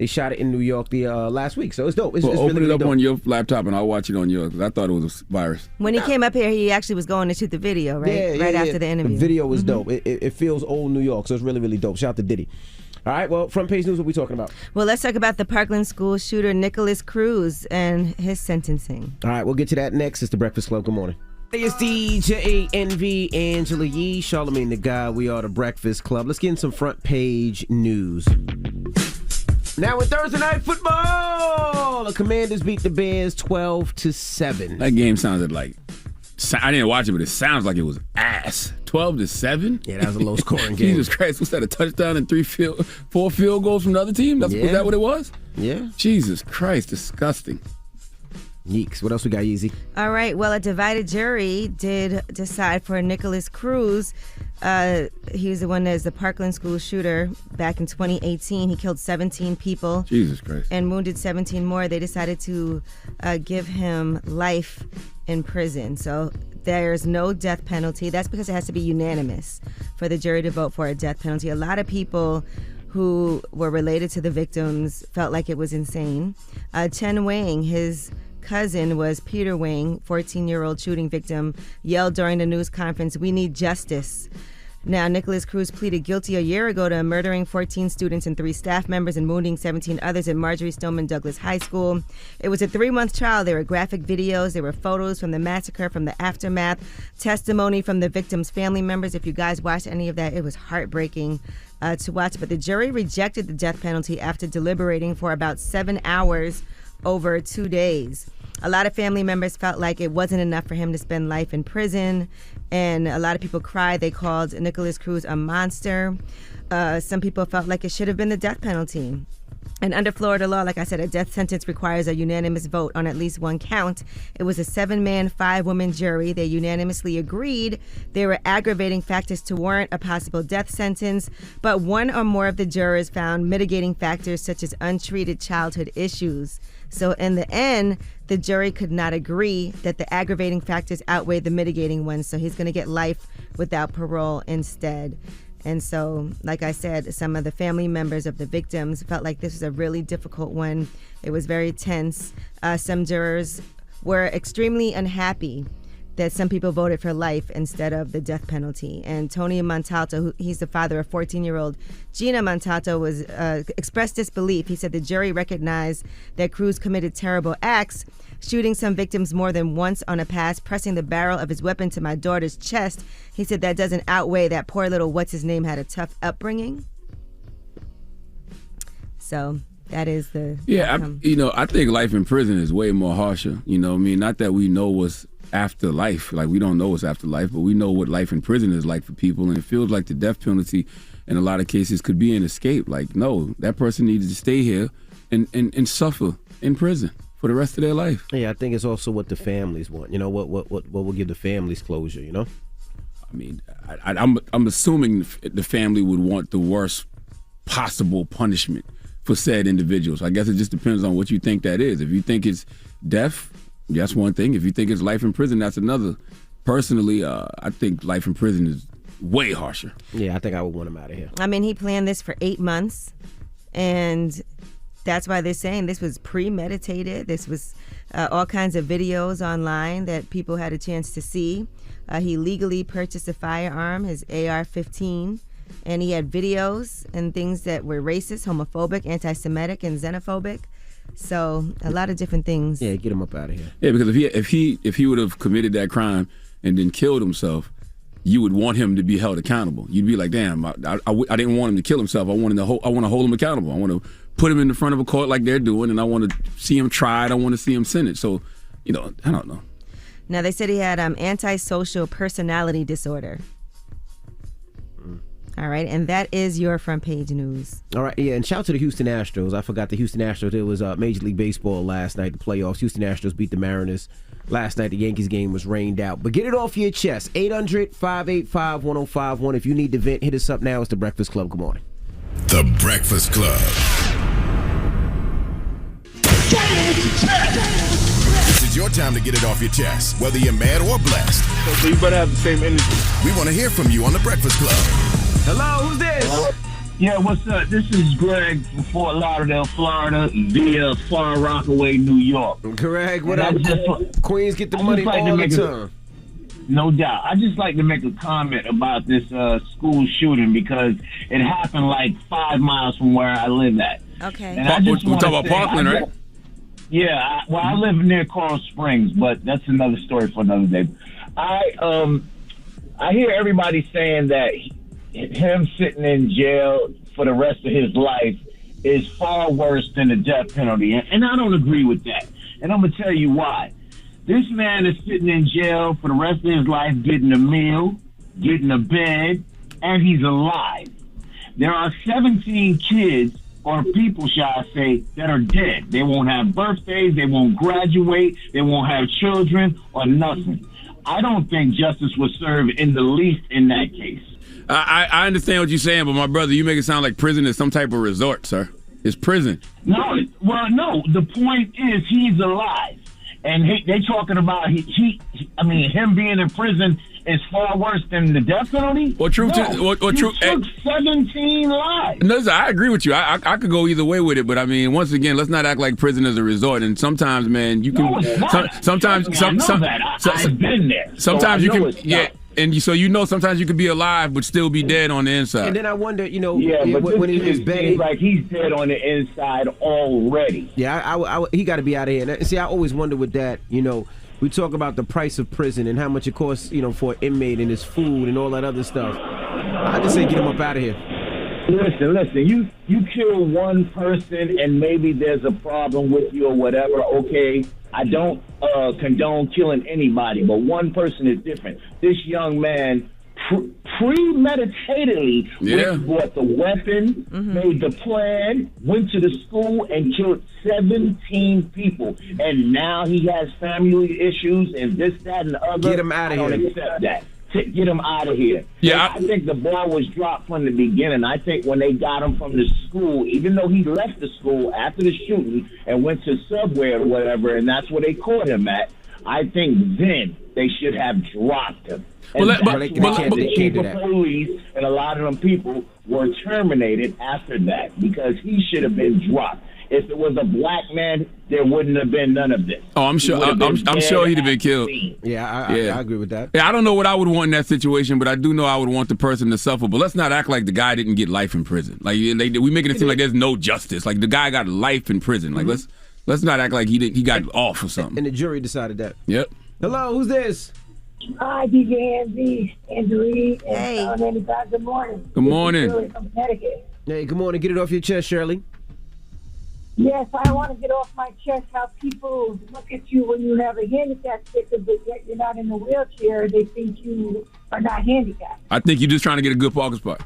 They shot it in New York the last week, so it's dope. It's open really it up dope. on your laptop and I'll watch it on yours, because I thought it was a virus. When he came up here, he actually was going to shoot the video, right? Yeah, after the interview. The video was dope. It feels old New York, so it's really, really dope. Shout out to Diddy. All right, well, front page news, what we talking about? Well, let's talk about the Parkland school shooter, Nicholas Cruz, and his sentencing. All right, we'll get to that next. It's The Breakfast Club. Good morning. It's DJ NV, Angela Yee, Charlamagne the Guy. We are The Breakfast Club. Let's get in some front page news. Now with Thursday Night Football, the Commanders beat the Bears 12-7. That game sounded like, I didn't watch it, but it sounds like it was ass. 12-7? Yeah, that was a low scoring game. Jesus Christ, what's that, a touchdown and 4 field goals from the other team? Was that what it was? Yeah. Jesus Christ, disgusting. Yeeks. What else we got, Yeezy? All right. Well, a divided jury did decide for Nicholas Cruz. He was the one that is the Parkland school shooter back in 2018. He killed 17 people. Jesus Christ. And wounded 17 more. They decided to give him life in prison. So there's no death penalty. That's because it has to be unanimous for the jury to vote for a death penalty. A lot of people who were related to the victims felt like it was insane. Chen Wang, his cousin, was Peter Wang, 14-year-old shooting victim, yelled during the news conference, "We need justice." Now, Nicholas Cruz pleaded guilty a year ago to murdering 14 students and 3 staff members and wounding 17 others at Marjorie Stoneman Douglas High School. It was a 3-month trial. There were graphic videos. There were photos from the massacre, from the aftermath, testimony from the victims' family members. If you guys watched any of that, it was heartbreaking to watch. But the jury rejected the death penalty after deliberating for about 7 hours over 2 days. A lot of family members felt like it wasn't enough for him to spend life in prison, and a lot of people cried. They called Nicholas Cruz a monster. Some people felt like it should have been the death penalty. And under Florida law, like I said, a death sentence requires a unanimous vote on at least one count. It was a 7-man, 5-woman jury. They unanimously agreed there were aggravating factors to warrant a possible death sentence, but one or more of the jurors found mitigating factors such as untreated childhood issues. So in the end, the jury could not agree that the aggravating factors outweighed the mitigating ones. So he's going to get life without parole instead. And so, like I said, some of the family members of the victims felt like this was a really difficult one. It was very tense. Some jurors were extremely unhappy that some people voted for life instead of the death penalty. And Tony Montalto, he's the father of 14-year-old Gina Montalto, was expressed disbelief. He said the jury recognized that Cruz committed terrible acts, shooting some victims more than once on a pass, pressing the barrel of his weapon to my daughter's chest. He said that doesn't outweigh that poor little what's-his-name had a tough upbringing. So that is the outcome. I think life in prison is way more harsher. Not that we know what's after life. Like, we don't know what's after life, but we know what life in prison is like for people, and it feels like the death penalty in a lot of cases could be an escape. Like, no, that person needs to stay here and suffer in prison for the rest of their life. Yeah, I think it's also what the families want. What will give the families closure, I mean, I'm assuming the family would want the worst possible punishment for said individuals. I guess it just depends on what you think that is. If you think it's death, that's one thing. If you think it's life in prison, that's another. Personally, I think life in prison is way harsher. Yeah, I think I would want him out of here. I mean, he planned this for 8 months, and that's why they're saying this was premeditated. This was all kinds of videos online that people had a chance to see. He legally purchased a firearm, his AR-15, and he had videos and things that were racist, homophobic, anti-Semitic, and xenophobic. So a lot of different things. Yeah, get him up out of here. Yeah, because if he would have committed that crime and then killed himself, you would want him to be held accountable. You'd be like, damn, I didn't want him to kill himself. I want to hold him accountable. I want to put him in the front of a court like they're doing, and I want to see him tried. I want to see him sentenced. So, I don't know. Now, they said he had antisocial personality disorder. All right, and that is your front page news. All right, yeah, and shout out to the Houston Astros. I forgot the Houston Astros. It was Major League Baseball last night, the playoffs. Houston Astros beat the Mariners. Last night, the Yankees game was rained out. But get it off your chest. 800-585-1051. If you need to vent, hit us up now. It's The Breakfast Club. Good morning. The Breakfast Club. This is your time to get it off your chest, whether you're mad or blessed. So you better have the same energy. We want to hear from you on The Breakfast Club. Hello, who's this? Yeah, what's up? This is Greg from Fort Lauderdale, Florida, via Far Rockaway, New York. Greg, what up? Queens get the money all the time. No doubt. I just like to make a comment about this school shooting because it happened like 5 miles from where I live at. Okay. And I just we're talking about Parkland, right? Yeah. I live near Coral Springs, but that's another story for another day. I hear everybody saying that him sitting in jail for the rest of his life is far worse than the death penalty. And I don't agree with that. And I'm going to tell you why. This man is sitting in jail for the rest of his life, getting a meal, getting a bed, and he's alive. There are 17 kids, or people, shall I say, that are dead. They won't have birthdays, they won't graduate, they won't have children, or nothing. I don't think justice was served in the least in that case. I understand what you're saying, but my brother, you make it sound like prison is some type of resort, sir. It's prison. No, the point is he's alive. And they talking about him being in prison is far worse than the death penalty. What truth? No, what truth? Took 17 lives. No, I agree with you. I could go either way with it, but I mean, once again, let's not act like prison is a resort. And sometimes, man, you can. No, it's not. Sometimes, I've been there. Sometimes so you can. Yeah. And sometimes you could be alive but still be dead on the inside. And then I wonder, but when he was betting, like he's dead on the inside already. Yeah, he got to be out of here. And see, I always wonder with that, we talk about the price of prison and how much it costs, for an inmate and his food and all that other stuff. I just say get him up out of here. Listen, you kill one person and maybe there's a problem with you or whatever, okay. I don't condone killing anybody, but one person is different. This young man premeditatedly bought the weapon, made the plan, went to the school, and killed 17 people. And now he has family issues and this, that, and the other. Get him out of here. I don't accept that. Get him out of here. Yeah, I think the ball was dropped from the beginning. I think when they got him from the school, even though he left the school after the shooting and went to Subway or whatever, and that's where they caught him at, I think then they should have dropped him. And the chief of police and a lot of them people were terminated after that because he should have been dropped. If it was a black man, there wouldn't have been none of this. Oh, I'm sure. I'm sure he'd have been killed. Yeah, I agree with that. Yeah, I don't know what I would want in that situation, but I do know I would want the person to suffer. But let's not act like the guy didn't get life in prison. Like we making it seem like there's no justice. Like the guy got life in prison. Like let's not act like he got off or something. And the jury decided that. Yep. Hello, who's this? Hi, DJ Andy, Andrew, Hey. and good morning. Good morning. This is Shirley from Connecticut. Hey, good morning. Get it off your chest, Shirley. Yes, I want to get off my chest how people look at you when you have a handicap sticker, but yet you're not in a wheelchair. They think you are not handicapped. I think you're just trying to get a good parking spot.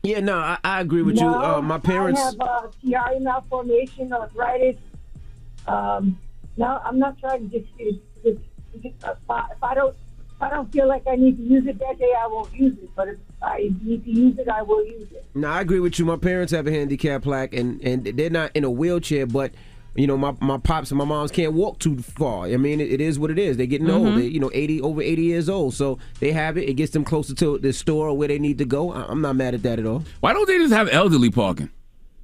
Yeah, no, I agree with you. My parents. I have TRA malformation, arthritis. No, I'm not trying to just if I don't feel like I need to use it that day, I won't use it. But if I need to use it, I will use it. No, I agree with you. My parents have a handicap plaque, and they're not in a wheelchair, but my pops and my moms can't walk too far. I mean, it is what it is. They're getting old. They, over 80 years old. So they have it. It gets them closer to the store or where they need to go. I'm not mad at that at all. Why don't they just have elderly parking?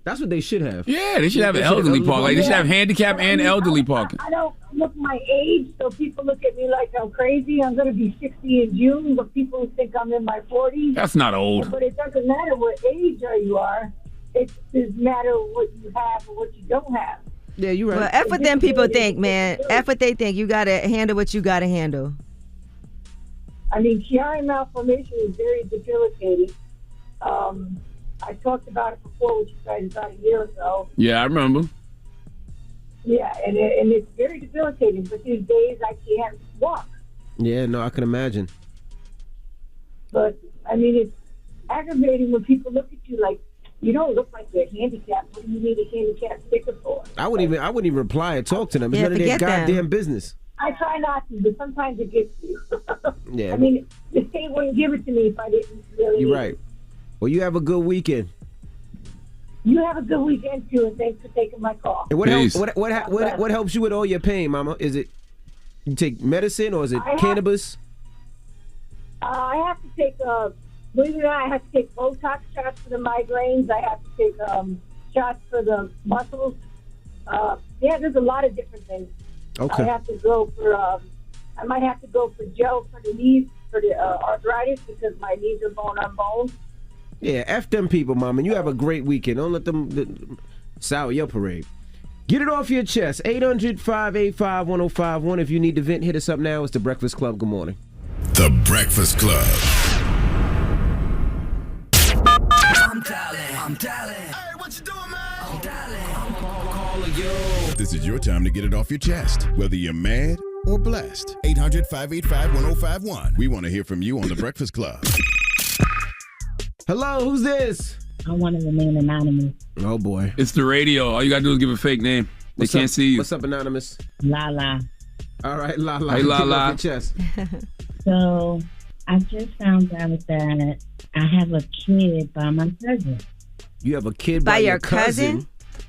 That's what they should have. Yeah, they should have elderly parking. Like they should have handicap and elderly parking. I don't look my age, so people look at me like I'm crazy. I'm going to be 60 in June, but people think I'm in my 40s. That's not old. But it doesn't matter what age you are. It does matter what you have or what you don't have. Yeah, you're right. Well, F what them people think, man. F what they think. You got to handle what you got to handle. I mean, TRA malformation is very debilitating. I talked about it before with you guys about a year ago. Yeah, I remember. Yeah, and it's very debilitating. But these days I can't walk. Yeah, no, I can imagine. But I mean, it's aggravating when people look at you like you don't look like you're handicapped. What do you need a handicap sticker for? I wouldn't even reply or talk to them. It's Yeah, none of their forget them. goddamn business. I try not to, but sometimes it gets you. Yeah. I mean, the state wouldn't give it to me if I didn't really. You're need right. it. Well, you have a good weekend. You have a good weekend too, and thanks for taking my call. And what Peace. what helps you with all your pain, Mama? Is it you take medicine or is it cannabis? I have to take believe it or not, I have to take Botox shots for the migraines. I have to take shots for the muscles. There's a lot of different things. Okay. I have to go for. I might have to go for gel for the knees for the arthritis because my knees are bone on bone. Yeah, F them people, Mom, and you have a great weekend. Don't let them sour your parade. Get it off your chest. 800-585-1051. If you need to vent, hit us up now. It's The Breakfast Club. Good morning. The Breakfast Club. I'm dialing. Hey, what you doing, man? I'm dialing. I'm calling you. This is your time to get it off your chest, whether you're mad or blessed. 800-585-1051. We want to hear from you on The Breakfast Club. Hello, who's this? I want to remain anonymous. Oh, boy. It's the radio. All you got to do is give a fake name. They can't see you. What's up, Anonymous? Lala. All right, Lala. Hey, Lala. Get it off your chest. So, I just found out that I have a kid by my cousin. You have a kid By your cousin?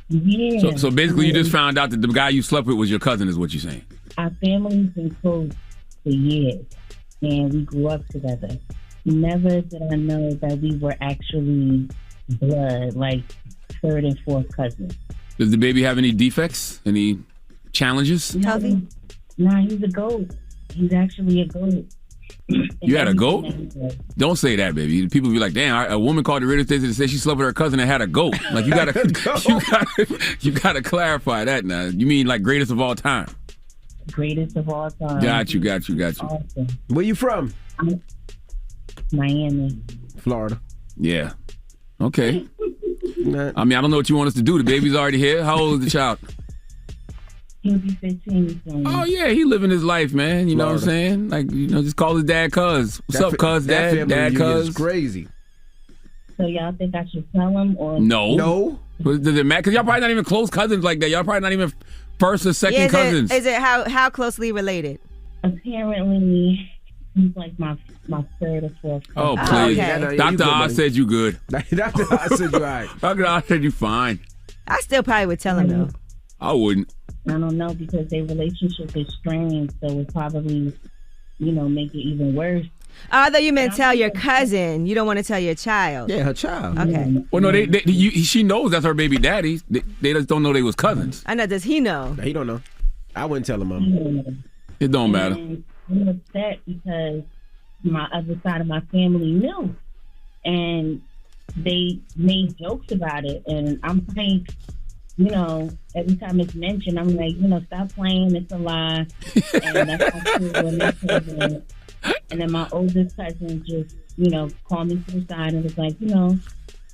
Yeah. So basically, you just found out that the guy you slept with was your cousin, is what you're saying. Our family's been close for years, and we grew up together. Never did I know that we were actually blood, like third and fourth cousins. Does the baby have any defects? Any challenges? Healthy? Nah, he's a goat. He's actually a goat. You had a goat? Don't say that, baby. People be like, damn, a woman called the radio station and said she slept with her cousin and had a goat. Like, you gotta clarify that now. You mean like greatest of all time? Greatest of all time. Got you. Awesome. Where you from? Miami. Florida. Yeah. Okay. Nah. I mean, I don't know what you want us to do. The baby's already here. How old is the child? He'll be 15 soon. Oh, yeah. He living his life, man. You know what I'm saying? Like, just call his dad cuz. What's up, cuz? Dad, cuz? It's crazy. So y'all think I should tell him or No. But does it matter? Because y'all probably not even close cousins like that. Y'all probably not even first or second cousins. Is it how closely related? Apparently, he's like my third or fourth cousin. Oh, please. Okay. Dr. Oz said you good. Dr. Oz said you all right. Dr. Oz said you fine. I still probably would tell him though. I wouldn't. I don't know because their relationship is strained, so it probably, make it even worse. Although you meant tell your cousin, you don't want to tell your child. Yeah, her child. Okay. Well, no, she knows that's her baby daddy. They just don't know they was cousins. I know. Does he know? He don't know. I wouldn't tell him, Mama. It don't matter. And I'm upset because my other side of my family knew, and they made jokes about it, and I'm like, every time it's mentioned, I'm like, stop playing, it's a lie. And that's how cool. And then my oldest cousin just, called me to the side and was like,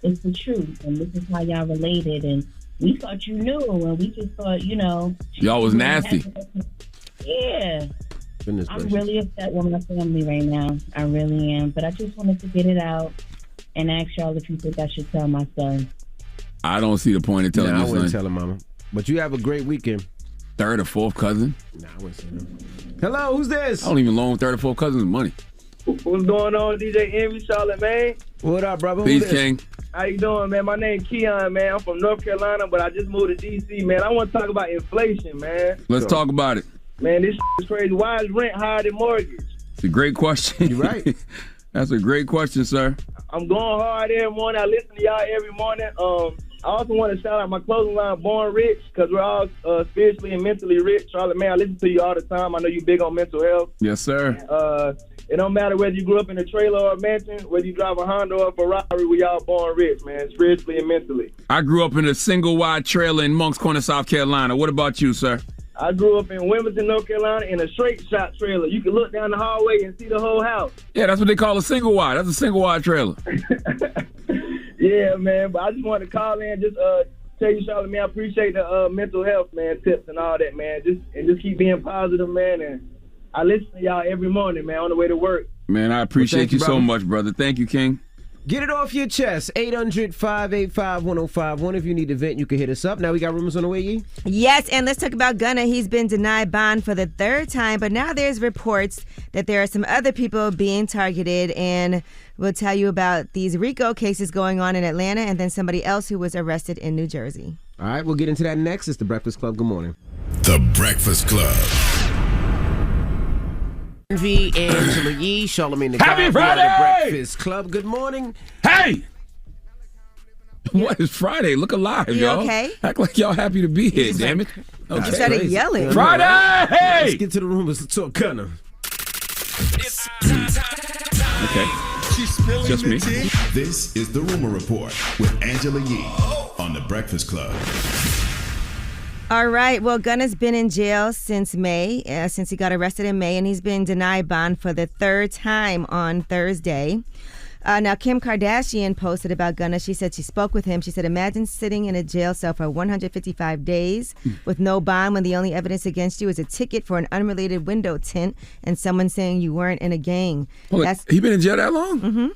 it's the truth, and this is how y'all related, and we thought you knew, and we just thought, y'all was nasty. Yeah. Goodness I'm gracious. really upset with my family right now. I really am. But I just wanted to get it out and ask y'all if you think I should tell my son. I don't see the point in telling I your wouldn't son. tell him, Mama. But you have a great weekend. Third or fourth cousin? Nah, I wouldn't say that. Hello, who's this? I don't even loan third or fourth cousins money. What's going on, DJ Envy, Charlamagne? What up, brother? Peace, King. How you doing, man? My name Keon, man. I'm from North Carolina, but I just moved to D.C., man. I want to talk about inflation, man. Let's talk about it. Man, this is crazy. Why is rent higher than mortgage? It's a great question. You're right. That's a great question, sir. I'm going hard every morning. I listen to y'all every morning. I also want to shout out my clothing line, Born Rich, because we're all spiritually and mentally rich. Charlamagne, I listen to you all the time. I know you big on mental health. Yes, sir. It don't matter whether you grew up in a trailer or a mansion, whether you drive a Honda or a Ferrari, we all born rich, man, spiritually and mentally. I grew up in a single wide trailer in Moncks Corner, South Carolina. What about you, sir? I grew up in Wilmington, North Carolina, in a straight shot trailer. You can look down the hallway and see the whole house. Yeah, that's what they call a single wide. That's a single wide trailer. Yeah, man. But I just wanted to call in, just tell you, Charlamagne, I appreciate the mental health, man, tips and all that, man. Just keep being positive, man. And I listen to y'all every morning, man, on the way to work. Man, I appreciate thank you you, so brother. much, brother. Thank you, King. Get it off your chest. 800-585-1051. If you need to vent, you can hit us up. Now we got rumors on the way, Yee? Yes, and let's talk about Gunna. He's been denied bond for the third time, but now there's reports that there are some other people being targeted, and we'll tell you about these RICO cases going on in Atlanta and then somebody else who was arrested in New Jersey. All right, we'll get into that next. It's The Breakfast Club. Good morning. The Breakfast Club. Envy, Angela Yee, Charlamagne the Happy Guy, Friday! The Breakfast Club. Good morning. Hey! What is Friday? Look alive, You y'all. okay? Act like y'all happy to be here, damn it. Okay. You started yelling. Friday! Let's get to the room. Let's talk Gunna. Okay. Just me. This is the Rumor Report with Angela Yee on The Breakfast Club. All right. Well, Gunna's been in jail since May, since he got arrested in May, and he's been denied bond for the third time on Thursday. Now, Kim Kardashian posted about Gunna. She said she spoke with him. She said, imagine sitting in a jail cell for 155 days with no bond when the only evidence against you is a ticket for an unrelated window tint and someone saying you weren't in a gang. Well, he been in jail that long? Mm-hmm.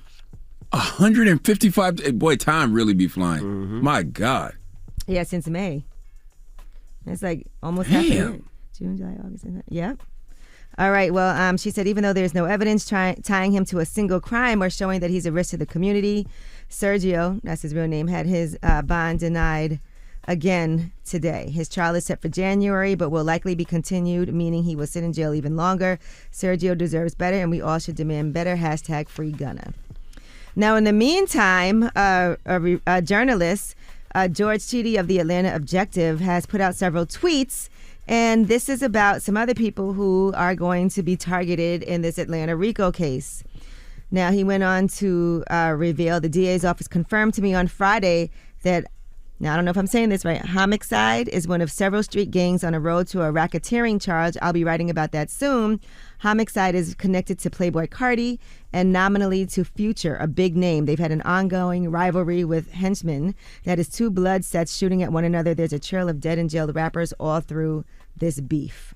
155. Boy, time really be flying. Mm-hmm. My God. Yeah, since May. It's like almost half a year. Damn. June, July, August. Yep. All right. Well, she said even though there's no evidence tying him to a single crime or showing that he's a risk to the community, Sergio, that's his real name, had his bond denied again today. His trial is set for January, but will likely be continued, meaning he will sit in jail even longer. Sergio deserves better, and we all should demand better. #Free Gunna. Now, in the meantime, a journalist, George Chidi of the Atlanta Objective, has put out several tweets. And this is about some other people who are going to be targeted in this Atlanta RICO case. Now, he went on to reveal the DA's office confirmed to me on Friday that, now I don't know if I'm saying this right, Homicide is one of several street gangs on a road to a racketeering charge. I'll be writing about that soon. Homicide is connected to Playboy Cardi and nominally to Future, a big name. They've had an ongoing rivalry with henchmen that is two blood sets shooting at one another. There's a trail of dead and jailed rappers all through this beef.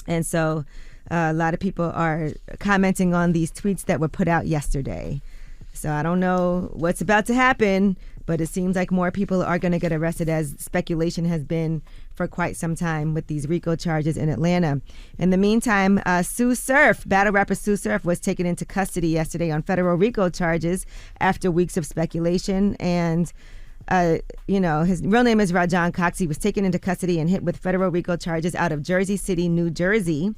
And so a lot of people are commenting on these tweets that were put out yesterday. So I don't know what's about to happen, but it seems like more people are going to get arrested, as speculation has been for quite some time with these RICO charges in Atlanta. In the meantime, Sue Surf, battle rapper Sue Surf, was taken into custody yesterday on federal RICO charges after weeks of speculation. And his real name is Rajon Cox. He was taken into custody and hit with federal RICO charges out of Jersey City, New Jersey.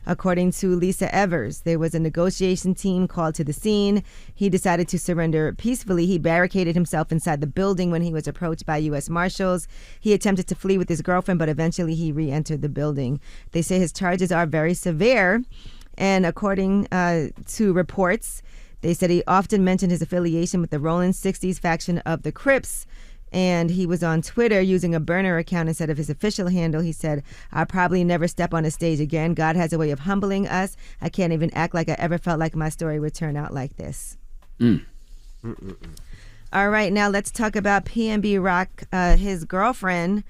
According to Lisa Evers, there was a negotiation team called to the scene. He decided to surrender peacefully. He barricaded himself inside the building when he was approached by U.S. Marshals. He attempted to flee with his girlfriend, but eventually he re-entered the building. They say his charges are very severe, and according to reports, they said he often mentioned his affiliation with the Rolling 60s faction of the Crips. And he was on Twitter using a burner account instead of his official handle. He said, I'll probably never step on a stage again. God has a way of humbling us. I can't even act like I ever felt like my story would turn out like this. All right, now let's talk about Pnb Rock. His girlfriend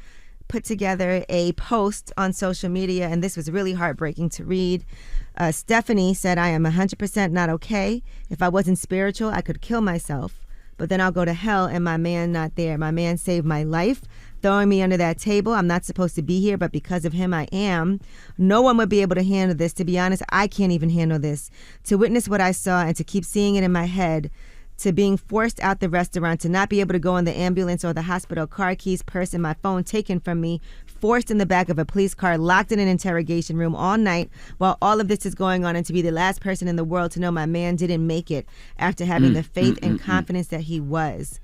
put together a post on social media, and this was really heartbreaking to read. Stephanie said, I am 100% not okay. If I wasn't spiritual, I could kill myself. But then I'll go to hell and my man not there. My man saved my life, throwing me under that table. I'm not supposed to be here, but because of him, I am. No one would be able to handle this. To be honest, I can't even handle this. To witness what I saw and to keep seeing it in my head, to being forced out the restaurant, to not be able to go in the ambulance or the hospital, car keys, purse, and my phone taken from me, forced in the back of a police car, locked in an interrogation room all night while all of this is going on, and to be the last person in the world to know my man didn't make it after having the faith and confidence that he was.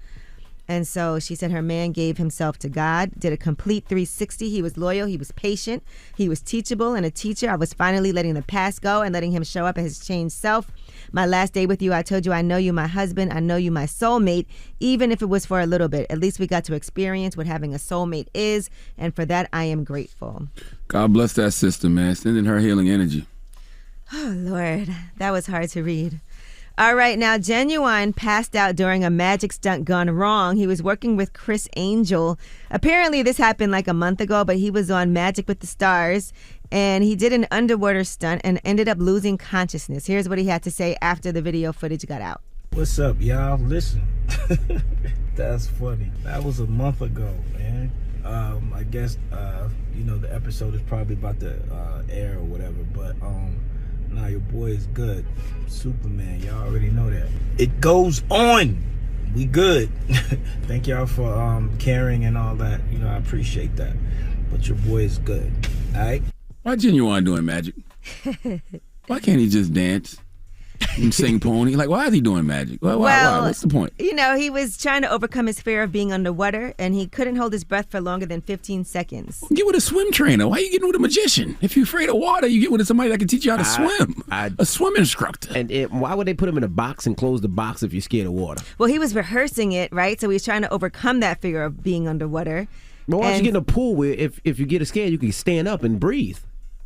And so she said her man gave himself to God, did a complete 360. He was loyal. He was patient. He was teachable and a teacher. I was finally letting the past go and letting him show up as his changed self. My last day with you, I told you I know you my husband. I know you my soulmate, even if it was for a little bit. At least we got to experience what having a soulmate is. And for that, I am grateful. God bless that sister, man. Sending her healing energy. Oh, Lord. That was hard to read. All right, now Genuine passed out during a magic stunt gone wrong. He was working with Chris Angel. Apparently this happened like a month ago, but he was on Magic with the Stars, and he did an underwater stunt and ended up losing consciousness. Here's what he had to say after the video footage got out. What's up, y'all? Listen, that's funny. That was a month ago, man. I guess, the episode is probably about to air or whatever, but nah, your boy is good. Superman, y'all already know that. It goes on. We good. Thank y'all for caring and all that. I appreciate that. But your boy is good. All right? Why Genuine doing magic? Why can't he just dance and sing pony? Like, why is he doing magic? Why? What's the point? You know, he was trying to overcome his fear of being underwater, and he couldn't hold his breath for longer than 15 seconds. Get with a swim trainer. Why are you getting with a magician? If you're afraid of water, you get with somebody that can teach you how to swim. A swim instructor. And why would they put him in a box and close the box if you're scared of water? Well, he was rehearsing it, right? So he was trying to overcome that fear of being underwater. But why don't you get in a pool where if you get scared, you can stand up and breathe?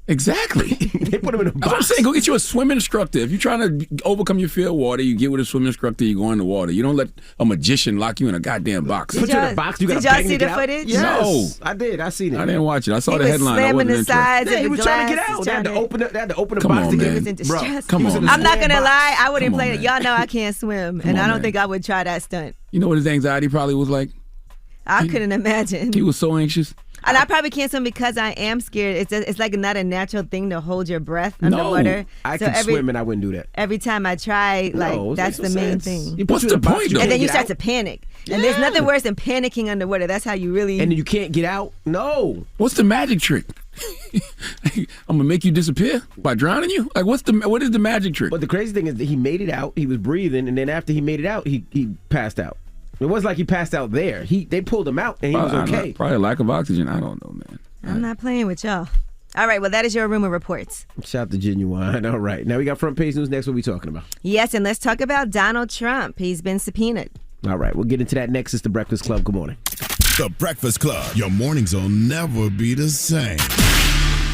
Exactly. They put him in a box. That's what I'm saying. Go get you a swim instructor. If you're trying to overcome your fear of water, you get with a swim instructor, you go in the water. You don't let a magician lock you in a goddamn box. Put you in a box. You did y'all see the footage? Yes. No. I did. I seen it. I didn't watch it. I saw the headline. Slamming the sides of he the was glass. trying to get out. They had to open the box on, to get man. He was in distress. Come on. I'm not going to lie. I wouldn't Come play on, it. Y'all know I can't swim, and I don't think I would try that stunt. You know what his anxiety probably was like? I couldn't imagine. He was so anxious. And I probably can't swim because I am scared. It's like not a natural thing to hold your breath underwater. No, I could swim and I wouldn't do that. Every time I try, that's the main thing. What's the point, though? And then you start to panic. Yeah. And there's nothing worse than panicking underwater. That's how you really... And you can't get out? No. What's the magic trick? I'm going to make you disappear by drowning you? Like, what is the magic trick? But the crazy thing is that he made it out. He was breathing. And then after he made it out, he passed out. It wasn't like he passed out there. They pulled him out and he was okay. Probably a lack of oxygen. I don't know, man. I'm not playing with y'all. All right, well, that is your rumor reports. Shout out to Genuine. All right. Now we got front page news next. What are we talking about? Yes, and let's talk about Donald Trump. He's been subpoenaed. All right, we'll get into that next. It's The Breakfast Club. Good morning. The Breakfast Club. Your mornings will never be the same.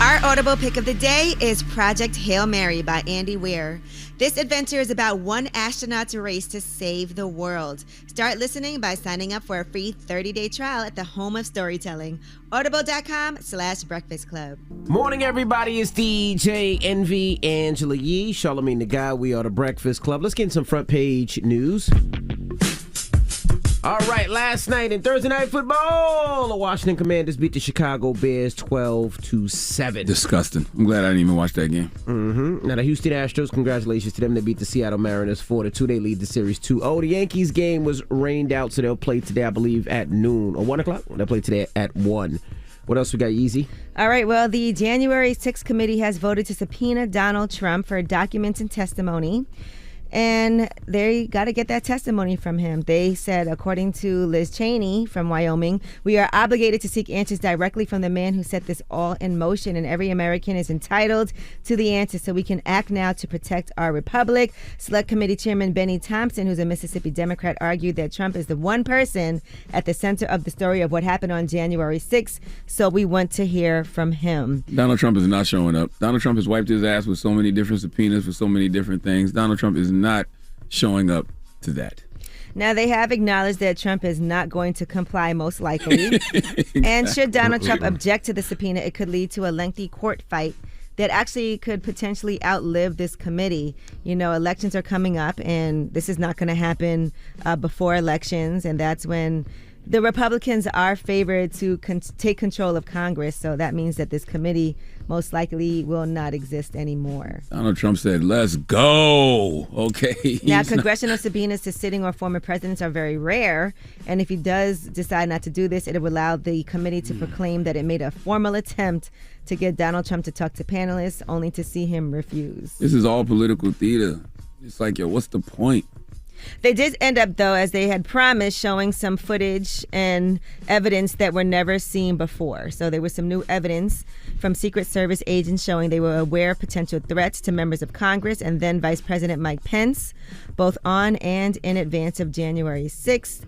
Our Audible pick of the day is Project Hail Mary by Andy Weir. This adventure is about one astronaut's race to save the world. Start listening by signing up for a free 30-day trial at the home of storytelling. Audible.com/Breakfast Club. Morning, everybody. It's DJ NV, Angela Yee, Charlamagne the Guy. We are the Breakfast Club. Let's get in some front page news. All right, last night in Thursday Night Football, the Washington Commanders beat the Chicago Bears 12-7. Disgusting. I'm glad I didn't even watch that game. Now, the Houston Astros, congratulations to them. They beat the Seattle Mariners 4-2. They lead the series 2-0. The Yankees game was rained out, so they'll play today, I believe, at noon or 1 o'clock. They'll play today at 1. What else we got, Yeezy? All right, well, the January 6th committee has voted to subpoena Donald Trump for documents and testimony. And they got to get that testimony from him. They said, according to Liz Cheney from Wyoming, we are obligated to seek answers directly from the man who set this all in motion, and every American is entitled to the answer, so we can act now to protect our republic. Select Committee Chairman Benny Thompson, who's a Mississippi Democrat, argued that Trump is the one person at the center of the story of what happened on January 6th, so we want to hear from him. Donald Trump is not showing up. Donald Trump has wiped his ass with so many different subpoenas for so many different things. Donald Trump is not showing up to that. Now, they have acknowledged that Trump is not going to comply, most likely. Exactly. And should Donald Trump object to the subpoena, it could lead to a lengthy court fight that actually could potentially outlive this committee. You know, elections are coming up, and this is not going to happen before elections, and that's when the Republicans are favored to take control of Congress, so that means that this committee most likely will not exist anymore. Donald Trump said, let's go. Okay. Now, congressional subpoenas to sitting or former presidents are very rare, and if he does decide not to do this, it would allow the committee to proclaim that it made a formal attempt to get Donald Trump to talk to panelists, only to see him refuse. This is all political theater. It's like, yo, what's the point? They did end up, though, as they had promised, showing some footage and evidence that were never seen before. So there was some new evidence from Secret Service agents showing they were aware of potential threats to members of Congress and then Vice President Mike Pence, both on and in advance of January 6th.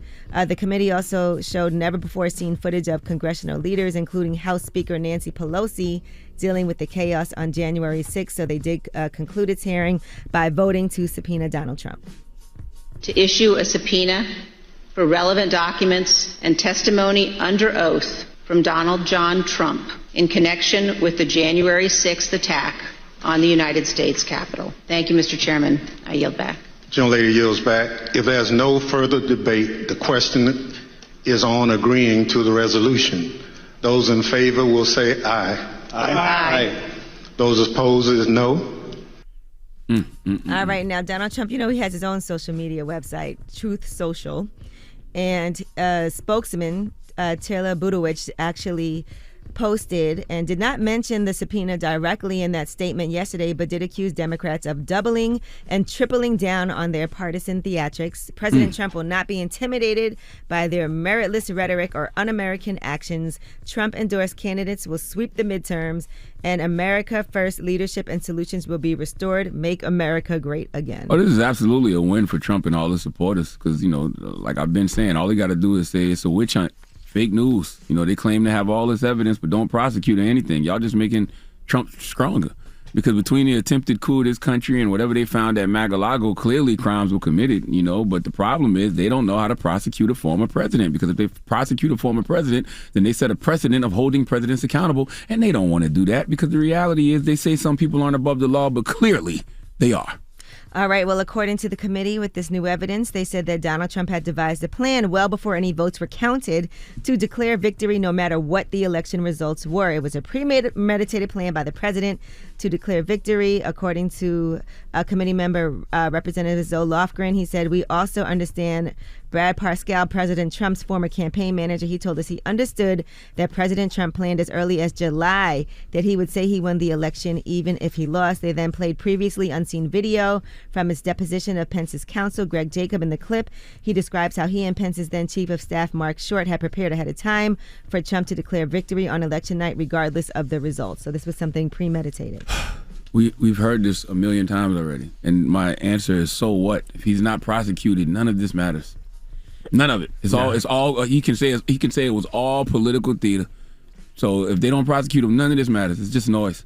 The committee also showed never-before-seen footage of congressional leaders, including House Speaker Nancy Pelosi, dealing with the chaos on January 6th. So they did conclude its hearing by voting to subpoena Donald Trump. To issue a subpoena for relevant documents and testimony under oath from Donald John Trump in connection with the January 6th attack on the United States Capitol. Thank you, Mr. Chairman. I yield back. Gentlelady yields back. If there's no further debate, the question is on agreeing to the resolution. Those in favor will say aye. Aye. Aye. Those opposed is no. All right, now Donald Trump, you know, he has his own social media website, Truth Social, and spokesman Taylor Budowich actually posted and did not mention the subpoena directly in that statement yesterday, but did accuse Democrats of doubling and tripling down on their partisan theatrics. President Trump will not be intimidated by their meritless rhetoric or un-American actions. Trump-endorsed candidates will sweep the midterms, and America First leadership and solutions will be restored. Make America great again. Oh, this is absolutely a win for Trump and all his supporters because, you know, like I've been saying, all he got to do is say it's a witch hunt. Fake news. You know, they claim to have all this evidence, but don't prosecute or anything. Y'all just making Trump stronger. Because between the attempted coup of this country and whatever they found at Mar-a-Lago, clearly crimes were committed, you know. But the problem is they don't know how to prosecute a former president. Because if they prosecute a former president, then they set a precedent of holding presidents accountable. And they don't want to do that because the reality is they say some people aren't above the law, but clearly they are. All right. Well, according to the committee, with this new evidence, they said that Donald Trump had devised a plan well before any votes were counted to declare victory no matter what the election results were. It was a premeditated plan by the president to declare victory. According to a committee member, Representative Zoe Lofgren, he said, we also understand Brad Parscale, President Trump's former campaign manager, he told us he understood that President Trump planned as early as July that he would say he won the election even if he lost. They then played previously unseen video from his deposition of Pence's counsel, Greg Jacob. In the clip, he describes how he and Pence's then Chief of Staff, Mark Short, had prepared ahead of time for Trump to declare victory on election night regardless of the results. So this was something premeditated. We've heard this a million times already, and my answer is, so what? If he's not prosecuted, none of this matters. None of it. It's all. He can say it was all political theater. So if they don't prosecute him, none of this matters. It's just noise.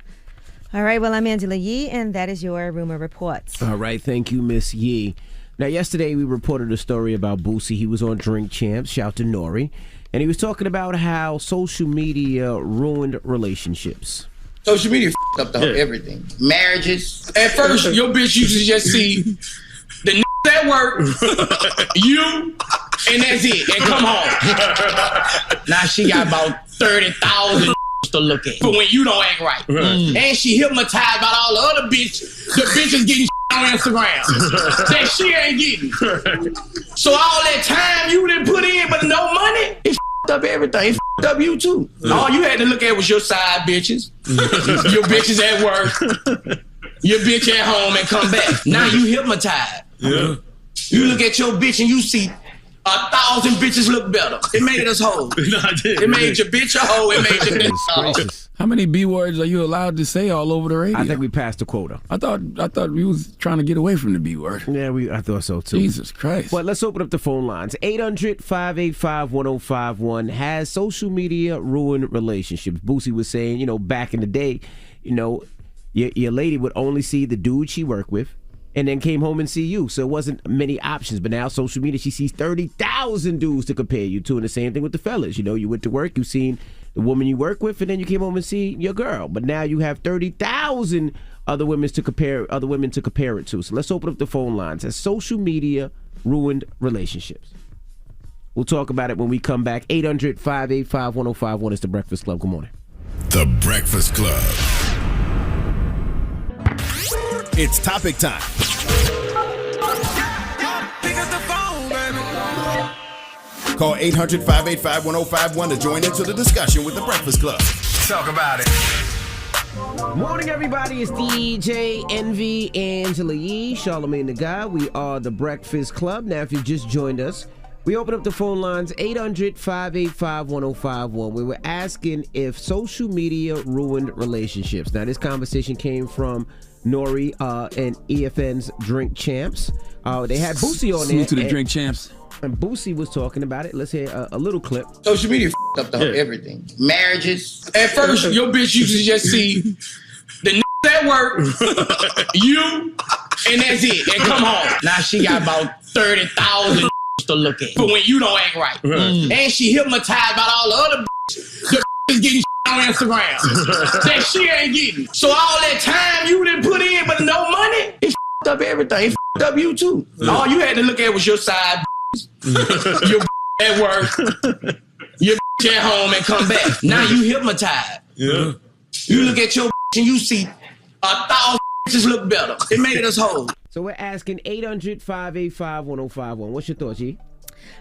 All right. Well, I'm Angela Yee, and that is your Rumor Reports. All right. Thank you, Miss Yee. Now, yesterday we reported a story about Boosie. He was on Drink Champs. Shout to Nori, and he was talking about how social media ruined relationships. Social media f***ed up everything. Marriages. At first, your bitch used to just see the at work, you, and that's it, and come home. Now she got about 30,000 to look at for when you don't act right. And she hypnotized by all the other the bitches getting on Instagram that she ain't getting. So all that time you didn't put in but no money, it f***ed up everything. It f***ed up you too. All you had to look at was your side bitches, your bitches at work, your bitch at home, and come back. Now you hypnotized. Yeah. You look at your bitch and you see 1,000 bitches look better. It made us whole. It made your bitch a hoe. It made your bitch a hoe. How many B words are you allowed to say all over the radio? I think we passed the quota. I thought we was trying to get away from the B word. Yeah, I thought so too. Jesus Christ. Well, let's open up the phone lines. 800-585-1051. Has social media ruined relationships? Boosie was saying, you know, back in the day, you know, your lady would only see the dude she worked with and then came home and see you. So it wasn't many options. But now social media, she sees 30,000 dudes to compare you to. And the same thing with the fellas. You know, you went to work, you seen the woman you work with, and then you came home and see your girl. But now you have 30,000 other women to compare it to. So let's open up the phone lines. Has social media ruined relationships? We'll talk about it when we come back. 800-585-1051 is The Breakfast Club. Good morning. The Breakfast Club. It's topic time. Call 800-585-1051 to join into the discussion with The Breakfast Club. Talk about it. Morning, everybody. It's DJ Envy, Angela Yee, Charlamagne the Guy. We are The Breakfast Club. Now, if you just joined us, we open up the phone lines, 800-585-1051. We were asking if social media ruined relationships. Now, this conversation came from Nori and EFN's Drink Champs. They had Boosie on there. Salute to the Drink Champs. And Boosie was talking about it. Let's hear a little clip. Social media f***ed up everything. Marriages. At first, your bitch used to just see the at work, you, and that's it, and come home. Now she got about 30,000 to look at for when you don't act right. And she hypnotized by all the other the getting on Instagram that she ain't getting. So all that time you didn't put in but no money, it f***ed up everything. It f***ed up you too. All you had to look at was your side your at work, your at home, and come back. Now you hypnotized. Yeah. You look at your and you see 1,000 bitches look better. It made us whole. So we're asking 800-585-1051. What's your thoughts, G?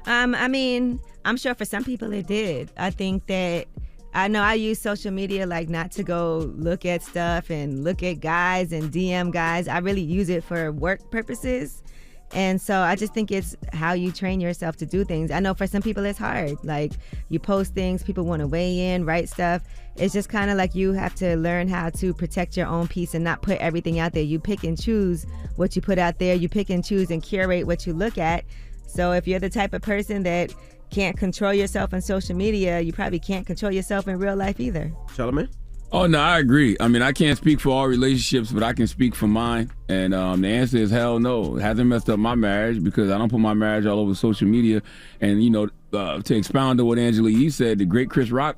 I mean, I'm sure for some people it did. I think that I know I use social media like not to go look at stuff and look at guys and DM guys. I really use it for work purposes. And so I just think it's how you train yourself to do things. I know for some people it's hard. Like you post things, people want to weigh in, write stuff. It's just kind of like you have to learn how to protect your own peace and not put everything out there. You pick and choose what you put out there. You pick and choose and curate what you look at. So if you're the type of person that can't control yourself on social media, you probably can't control yourself in real life either. Charlamagne? Oh, no, I agree. I mean, I can't speak for all relationships, but I can speak for mine. And the answer is hell no. It hasn't messed up my marriage because I don't put my marriage all over social media. And, you know, to expound on what Angela Yee said, the great Chris Rock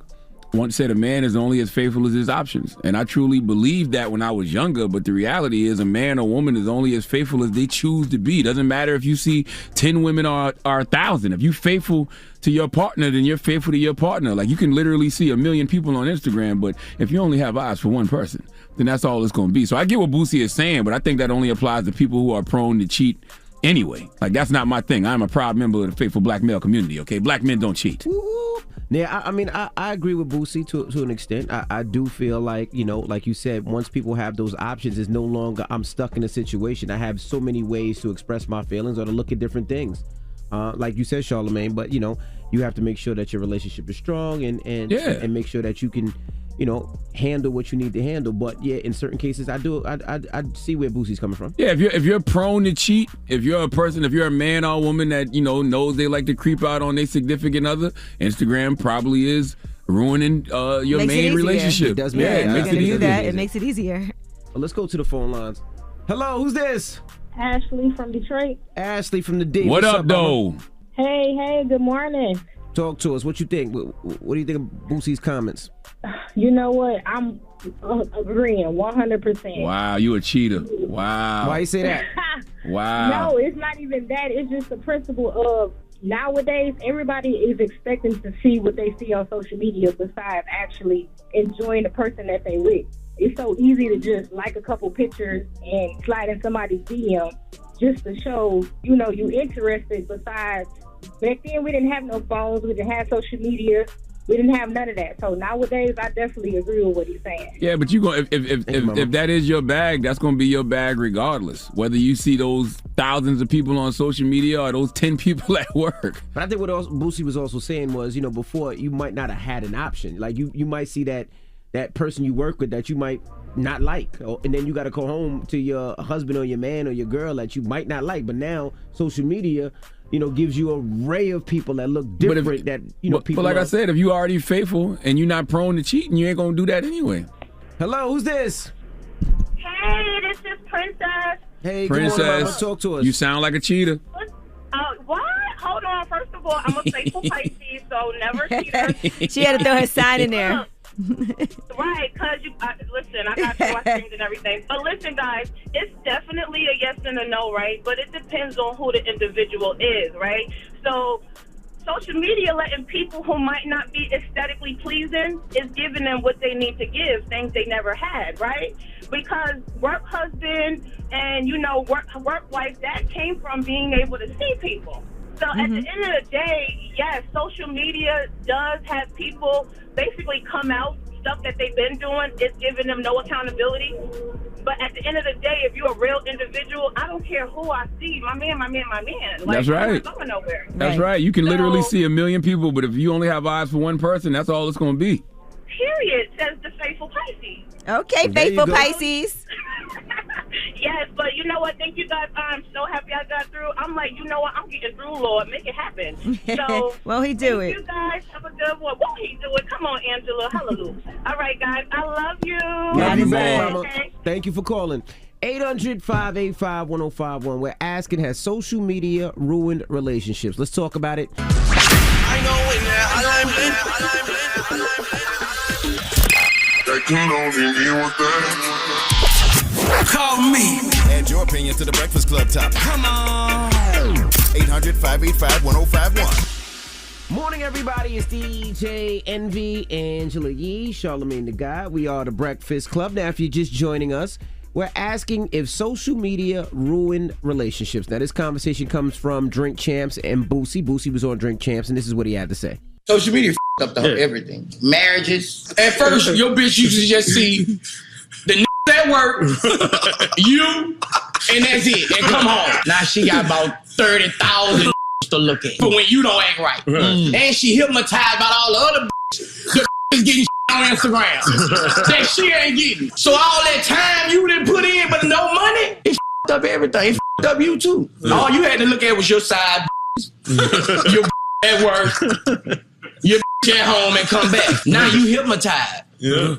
once said a man is only as faithful as his options. And I truly believed that when I was younger, but the reality is a man or woman is only as faithful as they choose to be. Doesn't matter if you see 10 women or 1,000. If you're faithful to your partner, then you're faithful to your partner. Like you can literally see 1 million people on Instagram, but if you only have eyes for one person, then that's all it's going to be. So I get what Boosie is saying, but I think that only applies to people who are prone to cheat anyway. Like that's not my thing. I'm a proud member of the faithful black male community, okay? Black men don't cheat. Yeah, I mean, I agree with Boosie to an extent. I do feel like, you know, like you said, once people have those options, it's no longer I'm stuck in a situation. I have so many ways to express my feelings or to look at different things. Like you said, Charlamagne, but, you know, you have to make sure that your relationship is strong and make sure that you can, you know, handle what you need to handle. But yeah, in certain cases, I see where Boosie's coming from. Yeah, if you're prone to cheat, if you're a man or a woman that, you know, knows they like to creep out on their significant other, Instagram probably is ruining your main relationship. It does it makes it easier. It makes it easier. Well, let's go to the phone lines. Hello, who's this? Ashley from Detroit. Ashley from the D. What up, though? Hey, good morning. Talk to us. What you think? What do you think of Boosie's comments? You know what? I'm agreeing 100%. Wow, you a cheater. Wow. Why you say that? Wow. No, it's not even that. It's just the principle of nowadays everybody is expecting to see what they see on social media besides actually enjoying the person that they with. It's so easy to just like a couple pictures and slide in somebody's DM just to show, you know, you interested. Besides, back then we didn't have no phones, we didn't have social media, we didn't have none of that. So nowadays, I definitely agree with what he's saying. Yeah, but if that is your bag, that's gonna be your bag regardless. Whether you see those thousands of people on social media or those 10 people at work. But I think what Boosie was also saying was, you know, before you might not have had an option. Like you might see that person you work with that you might not like, and then you got to go home to your husband or your man or your girl that you might not like. But now social media, you know, gives you an array of people that look different. People. But like I said, if you already faithful and you're not prone to cheating, you ain't gonna do that anyway. Hello, who's this? Hey, this is Princess. Hey, Princess, good morning, talk to us. You sound like a cheater. What? Hold on. First of all, I'm a faithful Pisces, so never cheater. She had to throw her sign in there. Right, because listen, I got to watch things and everything. But listen, guys, it's definitely a yes and a no, right? But it depends on who the individual is, right? So social media letting people who might not be aesthetically pleasing is giving them what they need to give, things they never had, right? Because work husband and, you know, work wife, that came from being able to see people. So at the end of the day, yes, social media does have people basically come out, stuff that they've been doing, it's giving them no accountability. But at the end of the day, if you're a real individual, I don't care who I see, my man. Like, that's right. I'm not going nowhere. That's right. You can literally see 1 million people, but if you only have eyes for one person, that's all it's going to be. Period, says the faithful Pisces. Okay, faithful Pisces. Yes, but you know what? Thank you guys. I'm so happy I got through. I'm like, you know what? I'm getting through, Lord. Make it happen. So, Won't he do it? You guys have a good one. Won't he do it? Come on, Angela. Hallelujah. All right, guys. I love you. Love you, man. Okay. Thank you for calling. 800-585-1051. We're asking, has social media ruined relationships? Let's talk about it. I know when call me. Add your opinion to the Breakfast Club topic. Come on. 800-585-1051. Morning, everybody. It's DJ Envy, Angela Yee, Charlamagne the Guy. We are the Breakfast Club. Now, if you're just joining us, we're asking if social media ruined relationships. Now, this conversation comes from Drink Champs and Boosie. Boosie was on Drink Champs, and this is what he had to say. Social media up the everything. Marriages. At first, your bitch used to just see the at work, you, and that's it, and come home. Now she got about 30,000 to look at. But when you don't act right. And she hypnotized by all the other the is getting on Instagram that she ain't getting. So all that time you didn't put in but no money, it up everything. It up you too. All you had to look at was your side, your at work, your at home, and come back. Now you hypnotized. Yeah.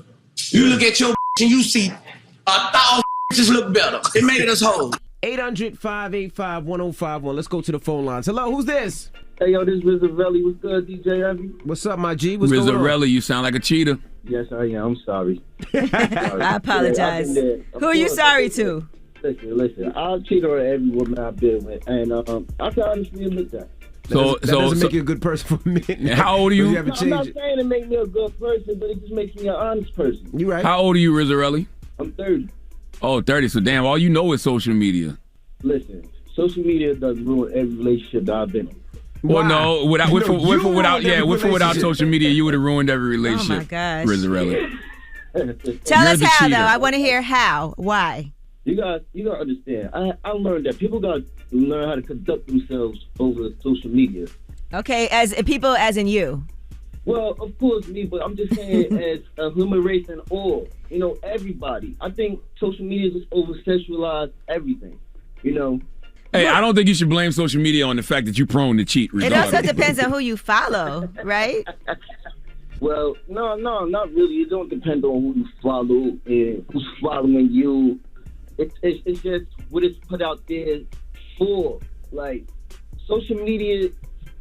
You look at your and you see 1,000 just look better. It made us whole. 800-585-1051. Let's go to the phone lines. Hello, who's this? Hey, yo, this is Rizzarelli. What's good, DJ Heavy? What's up, my G? What's going on? Rizzarelli, you sound like a cheater. Yes, I am. I'm sorry. I apologize. Who are you sorry to? Listen. I'll cheat on every woman I've been with, and I can honestly admit that. That doesn't make you a good person for me. How old are you? I'm not saying it makes me a good person, but it just makes me an honest person. You right? How old are you, Rizzarelli? I'm 30. Oh, 30. So damn, all you know is social media. Listen, social media does ruin every relationship that I've been in. Well, no, without social media, you would have ruined every relationship. Oh my gosh, Rizzarelli. Tell us how, though. I want to hear how. Why? You gotta understand. I learned that people gotta learn how to conduct themselves over social media. Okay, as people, as in you. Well, of course me, but I'm just saying as a human race and all. You know, everybody. I think social media just over-sexualized everything. You know. Hey, I don't think you should blame social media on the fact that you're prone to cheat. It also depends on who you follow, right? Well, no, not really. It don't depend on who you follow and who's following you. It's just what it's put out there for. Like, social media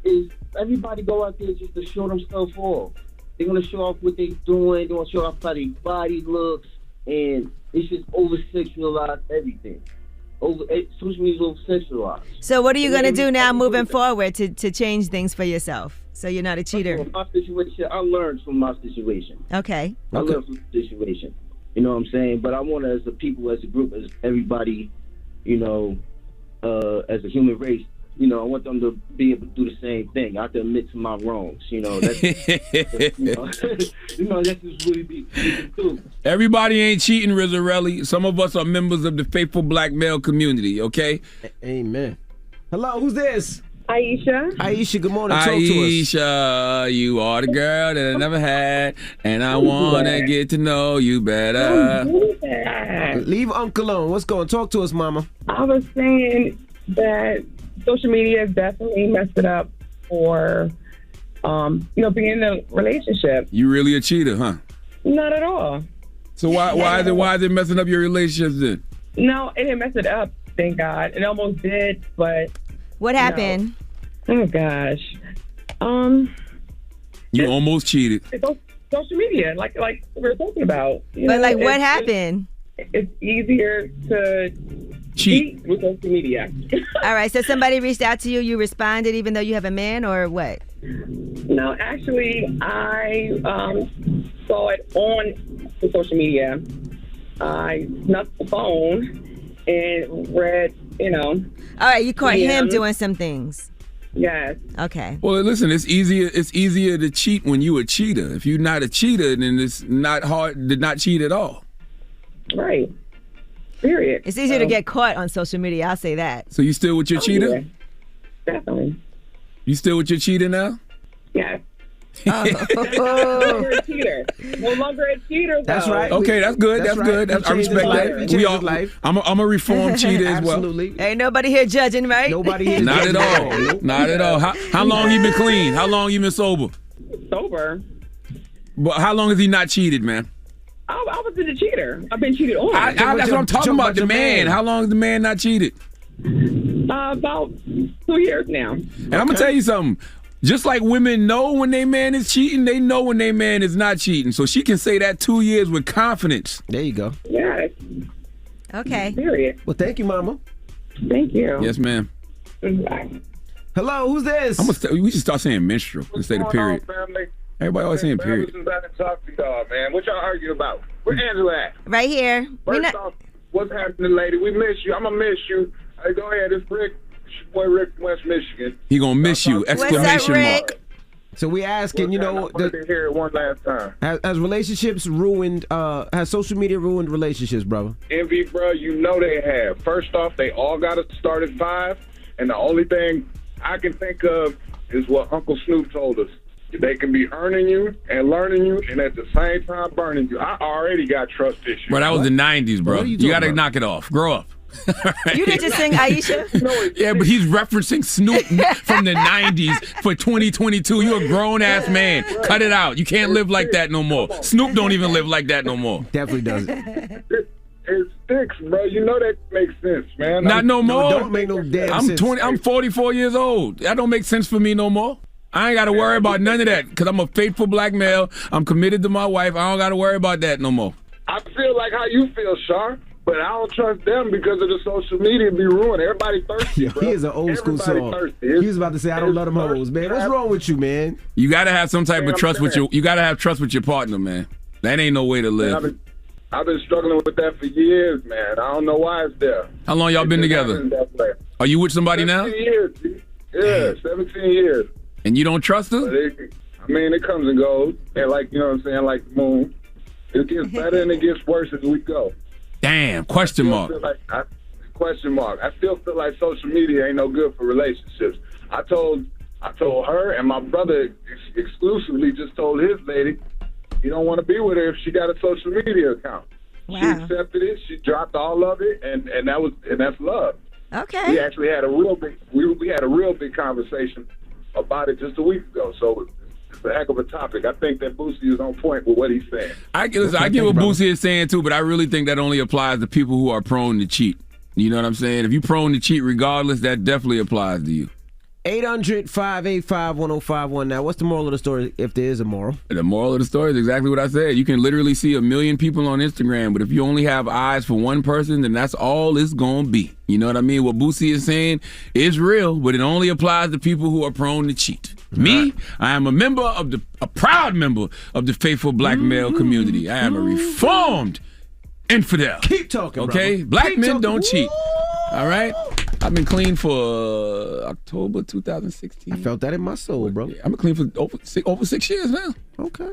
is everybody go out there just to show themselves off. They want to show off what they're doing. They want to show off how their body looks, and it's just over-sexualized everything. Social media is over-sexualized. So what are you going to do now moving forward to change things for yourself so you're not a cheater? My situation, I learned from my situation. Okay. I learned from the situation. You know what I'm saying? But I want to, as a people, as a group, as everybody, you know, as a human race, you know, I want them to be able to do the same thing. I have to admit to my wrongs. You know, that's, that's just what we can do. Everybody ain't cheating, Rizzarelli. Some of us are members of the faithful black male community, okay? Amen. Hello, who's this? Aisha, good morning. Talk to us. Aisha, you are the girl that I never had, and I want to get to know you better. Leave Uncle alone. What's going on? Talk to us, Mama. I was saying that social media has definitely messed it up for, being in a relationship. You really a cheater, huh? Not at all. So why is it messing up your relationships then? No, it didn't mess it up, thank God. It almost did, but... What happened? No. Oh, gosh. You almost cheated. It's social media, like we were talking about. But what happened? It's easier to cheat with social media. All right, so somebody reached out to you, you responded even though you have a man, or what? No, actually, I saw it on the social media. I snuck the phone and read, All right, you caught him doing some things. Yes. Okay. Well, listen, it's easier to cheat when you a cheater. If you're not a cheater, then it's not hard to not cheat at all. Right. Period. It's easier to get caught on social media, I'll say that. So you still with your cheater? Yeah. Definitely. You still with your cheater now? Yes. Oh. No longer a cheater. No longer a cheater, though. That's right. Okay, that's good. That's good. I respect that. We all, I'm a reformed cheater as well. Absolutely. Ain't nobody here judging, right? Nobody here. Not at all. Not at all. How long you been clean? How long you been sober? Sober. But how long has he not cheated, man? I was a cheater. I've been cheated on. That's what I'm talking about. The man. How long has the man not cheated? About 2 years now. And I'm gonna tell you something. Just like women know when their man is cheating, they know when their man is not cheating. So she can say that 2 years with confidence. There you go. Yeah. Okay. Period. Well, thank you, Mama. Thank you. Yes, ma'am. Bye. Hello, who's this? We should start saying minstrel instead of period. Everybody always saying period. Listen back and talk to y'all, man. What y'all arguing about? Where Angela at? Right here. First off, what's happening, lady? We miss you. I'm going to miss you. Hey, go ahead. It's Rick. Boy Rick from West Michigan. He gonna miss you! Exclamation mark. So we asking, I wanted to hear it one last time. Has relationships ruined, has social media ruined relationships, brother? Envy, bro, you know they have. First off, they all got to start at 5, and the only thing I can think of is what Uncle Snoop told us. They can be earning you and learning you, and at the same time burning you. I already got trust issues. Bro, that was the 90s, bro. You got to knock it off. Grow up. You didn't just sing Aisha? Yeah, but he's referencing Snoop from the 90s for 2022. You're a grown-ass man. Cut it out. You can't live like that no more. Snoop don't even live like that no more. Definitely doesn't. It sticks, bro. You know that makes sense, man. Not no more. Don't make no damn sense. I'm 44 years old. That don't make sense for me no more. I ain't got to worry about none of that because I'm a faithful black male. I'm committed to my wife. I don't got to worry about that no more. I feel like how you feel, Shar. But I don't trust them because of the social media be ruined. Everybody thirsty, bro. Here's an old school song. He was about to say, "I don't love them hoes, man." What's wrong with you, man? You gotta have some type of trust with you gotta have trust with your partner, man. That ain't no way to live. Man, I've been struggling with that for years, man. I don't know why it's there. How long y'all been together? Are you with somebody now? 17 years. Yeah, 17 years. And you don't trust her? It comes and goes. And like, you know what I'm saying, like the moon. It gets better and it gets worse as we go. Damn, question mark. Question mark. I still feel like social media ain't no good for relationships. I told her, and my brother exclusively just told his lady he don't want to be with her if she got a social media account. Wow. She accepted it. She dropped all of it, and that's love. Okay. We actually had a real big conversation about it just a week ago. So it's a heck of a topic. I think that Boosie is on point with what he's saying. I get what Boosie is saying too, but I really think that only applies to people who are prone to cheat. You know what I'm saying? If you're prone to cheat regardless, that definitely applies to you. 800-585-1051. Now, what's the moral of the story, if there is a moral? The moral of the story is exactly what I said. You can literally see 1 million people on Instagram, but if you only have eyes for one person, then that's all it's going to be. You know what I mean? What Boosie is saying is real, but it only applies to people who are prone to cheat. Me, I am a proud member of the faithful black male community. I am a reformed infidel. Keep talking, okay? Brother. Black Keep men talking. don't cheat. All right? I've been clean for October 2016. I felt that in my soul, bro. I've been clean for over 6 years now. Okay.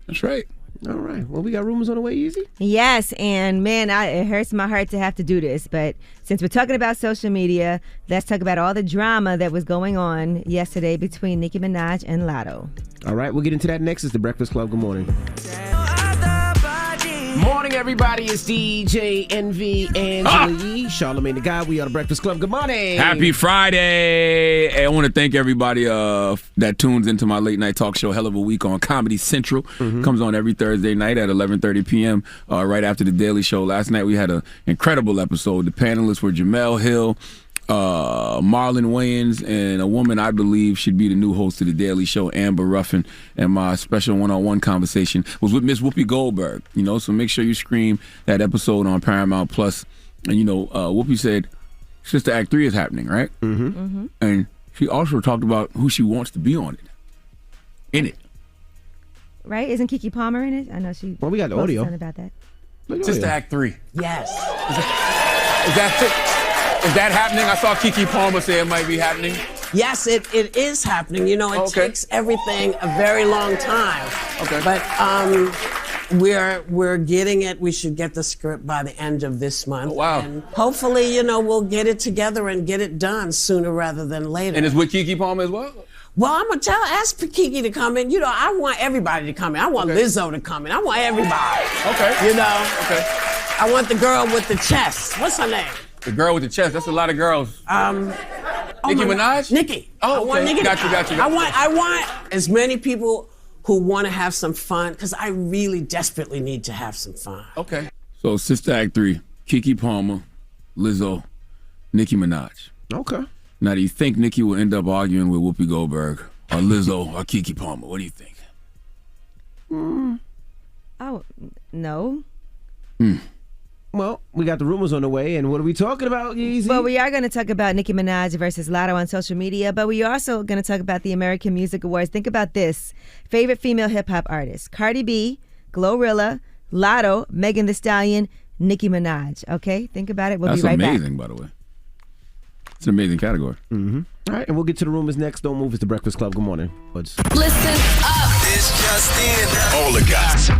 That's right. All right. Well, we got rumors on the way, Easy? Yes, and man, it hurts my heart to have to do this, but since we're talking about social media, let's talk about all the drama that was going on yesterday between Nicki Minaj and Lotto. All right, we'll get into that next. It's The Breakfast Club. Good morning. Morning, everybody. It's DJ Envy Angela Yee, Charlamagne the Guy. We are The Breakfast Club. Good morning. Happy Friday. Hey, I want to thank everybody that tunes into my late night talk show, Hell of a Week on Comedy Central. Comes on every Thursday night at 11:30 p.m. Right after The Daily Show. Last night we had an incredible episode. The panelists were Jamel Hill, Marlon Wayans, and a woman I believe should be the new host of The Daily Show, Amber Ruffin. And my special one-on-one conversation was with Miss Whoopi Goldberg. You know, so make sure you stream that episode on Paramount Plus. And you know, Whoopi said Sister Act 3 is happening, right? And she also talked about who she wants to be on it. In it. Right? Isn't Keke Palmer in it? I know she. Well, we got the audio. Something about that. Sister Act 3. Yes. Is that happening? I saw Keke Palmer say it might be happening. Yes, it is happening. You know, it takes everything a very long time. Okay. But we're getting it. We should get the script by the end of this month. Oh, wow. And hopefully, you know, we'll get it together and get it done sooner rather than later. And it's with Keke Palmer as well? Well, I'm going to ask Keke to come in. You know, I want everybody to come in. I want Lizzo to come in. I want everybody. Okay. You know? Okay. I want the girl with the chest. What's her name? The girl with the chest. That's a lot of girls. Nicki Minaj? Nicki. Oh, I want okay. Nicki. Got you. I want as many people who want to have some fun, because I really desperately need to have some fun. Okay. So Sister Act 3, Keke Palmer, Lizzo, Nicki Minaj. Okay. Now, do you think Nicki will end up arguing with Whoopi Goldberg or Lizzo or Keke Palmer? What do you think? Oh, no. Well, we got the rumors on the way, and what are we talking about, Easy? Well, we are going to talk about Nicki Minaj versus Lotto on social media, but we are also going to talk about the American Music Awards. Think about this. Favorite female hip-hop artists: Cardi B, Glorilla, Lotto, Megan Thee Stallion, Nicki Minaj. Okay? Think about it. We'll That's be right back. amazing, by the way. It's an amazing category. Mm-hmm. All right, and we'll get to the rumors next. Don't move. It's the Breakfast Club. Good morning. Listen up. It's just in. All the gossip.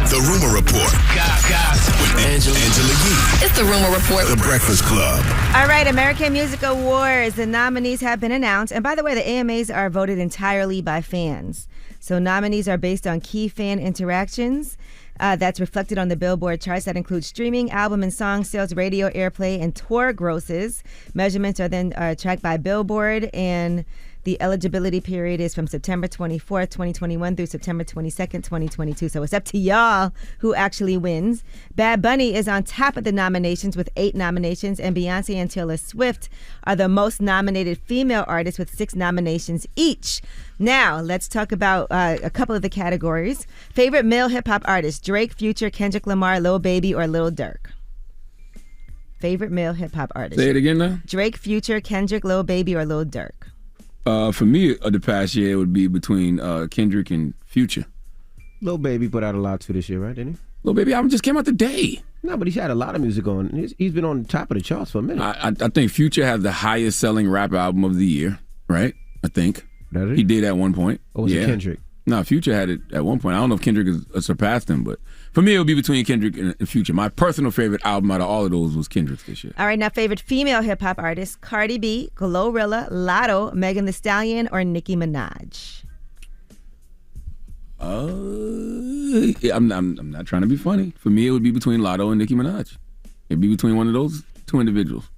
The Rumor Report. Gossip. With Angela Yee. It's the Rumor Report. The Breakfast Club. All right, American Music Awards. The nominees have been announced. And by the way, the AMAs are voted entirely by fans. So nominees are based on key fan interactions. That's reflected on the Billboard charts. That includes streaming, album and song sales, radio airplay, and tour grosses. Measurements are then tracked by Billboard, and the eligibility period is from September 24th, 2021 through September 22nd, 2022. So it's up to y'all who actually wins. Bad Bunny is on top of the nominations with 8 nominations, and Beyonce and Taylor Swift are the most nominated female artists with 6 nominations each. Now, let's talk about a couple of the categories. Favorite male hip-hop artist: Drake, Future, Kendrick Lamar, Lil Baby, or Lil Durk? Favorite male hip-hop artist. Say it again now. Drake, Future, Kendrick, Lil Baby, or Lil Durk? For me, the past year, it would be between Kendrick and Future. Lil Baby put out a lot too this year, right? Didn't he? Lil Baby album just came out today. No, but he's had a lot of music on. He's been on top of the charts for a minute. I think Future has the highest selling rap album of the year, right? I think. He did at one point. Or was it Kendrick? No, Future had it at one point. I don't know if Kendrick has surpassed him, but for me, it would be between Kendrick and Future. My personal favorite album out of all of those was Kendrick's this year. All right, now favorite female hip-hop artists: Cardi B, Glorilla, Lotto, Megan Thee Stallion, or Nicki Minaj? I'm not trying to be funny. For me, it would be between Lotto and Nicki Minaj. It'd be between one of those two individuals.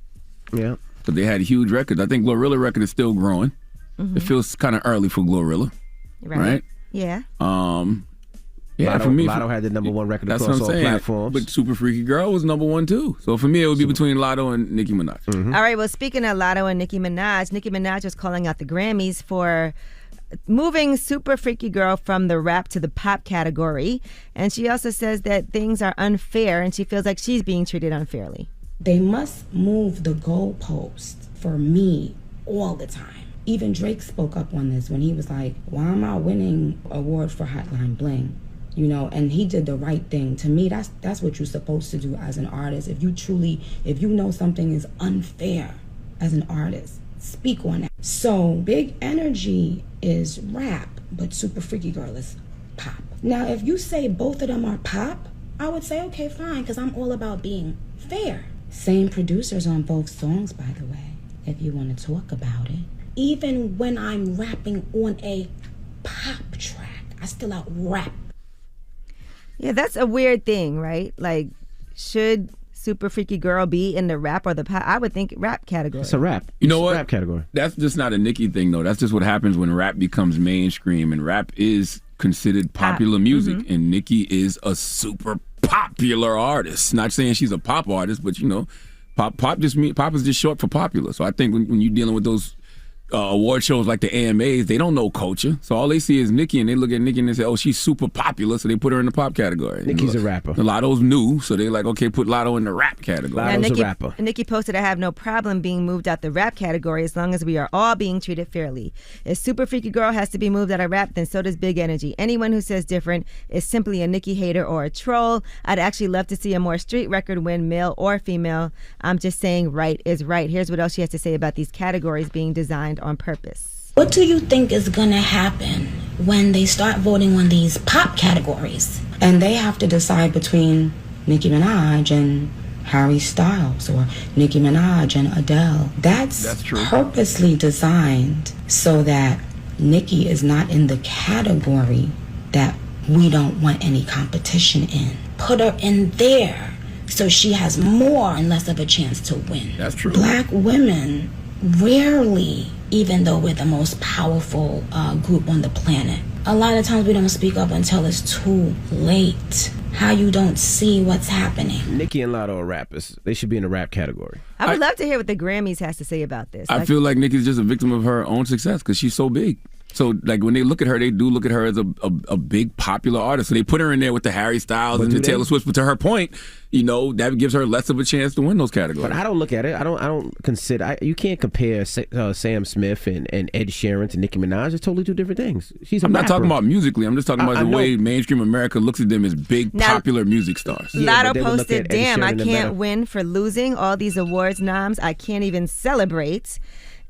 Yeah. But they had huge records. I think Glorilla record is still growing. Mm-hmm. It feels kind of early for Glorilla. Right? Yeah. Yeah, Lotto, for me, Lotto had the number one record across all platforms. But Super Freaky Girl was number one too. So for me, it would be between Lotto and Nicki Minaj. Mm-hmm. All right. Well, speaking of Lotto and Nicki Minaj was calling out the Grammys for moving Super Freaky Girl from the rap to the pop category, and she also says that things are unfair, and she feels like she's being treated unfairly. They must move the goalpost for me all the time. Even Drake spoke up on this when he was like, why am I winning awards for Hotline Bling? You know, and he did the right thing. To me, that's what you're supposed to do as an artist. If you know something is unfair as an artist, speak on it. So Big Energy is rap, but Super Freaky Girl is pop. Now, if you say both of them are pop, I would say, okay, fine, because I'm all about being fair. Same producers on both songs, by the way, if you want to talk about it. Even when I'm rapping on a pop track, I still out rap. Yeah, that's a weird thing, right? Like, should Super Freaky Girl be in the rap or the pop? I would think rap category. It's a rap. You know what? Rap category. That's just not a Nicki thing, though. That's just what happens when rap becomes mainstream, and rap is considered popular music, Mm-hmm. and Nicki is a super popular artist. Not saying she's a pop artist, but you know, pop is just short for popular. So I think when you're dealing with those award shows like the AMAs, they don't know culture. So all they see is Nicki, and they look at Nicki and they say, oh, she's super popular, so they put her in the pop category. Nicki's a rapper. The Lotto's new, so they're like, okay, put Lotto in the rap category. Lotto's a rapper. Nicki posted, I have no problem being moved out the rap category as long as we are all being treated fairly. If Super Freaky Girl has to be moved out of rap, then so does Big Energy. Anyone who says different is simply a Nicki hater or a troll. I'd actually love to see a more street record win, male or female. I'm just saying right is right. Here's what else she has to say about these categories being designed on purpose. What do you think is gonna happen when they start voting on these pop categories and they have to decide between Nicki Minaj and Harry Styles or Nicki Minaj and Adele? That's true. Purposely designed so that Nicki is not in the category that we don't want any competition in. Put her in there so she has more and less of a chance to win. That's true. Black women rarely, even though we're the most powerful group on the planet, a lot of times we don't speak up until it's too late. How you don't see what's happening. Nicki and Lotto are rappers. They should be in the rap category. I would love to hear what the Grammys has to say about this. I feel like Nicki's just a victim of her own success because she's so big. So, like, when they look at her, they do look at her as a big popular artist. So they put her in there with the Harry Styles and the Taylor Swift. But to her point, that gives her less of a chance to win those categories. But I don't look at it. I don't consider. You can't compare Sam Smith and Ed Sheeran to Nicki Minaj. It's totally two different things. I'm not talking about musically. I'm just talking about the way mainstream America looks at them as big, popular music stars. Lotto posted, "Damn, I can't win for losing all these awards noms. I can't even celebrate."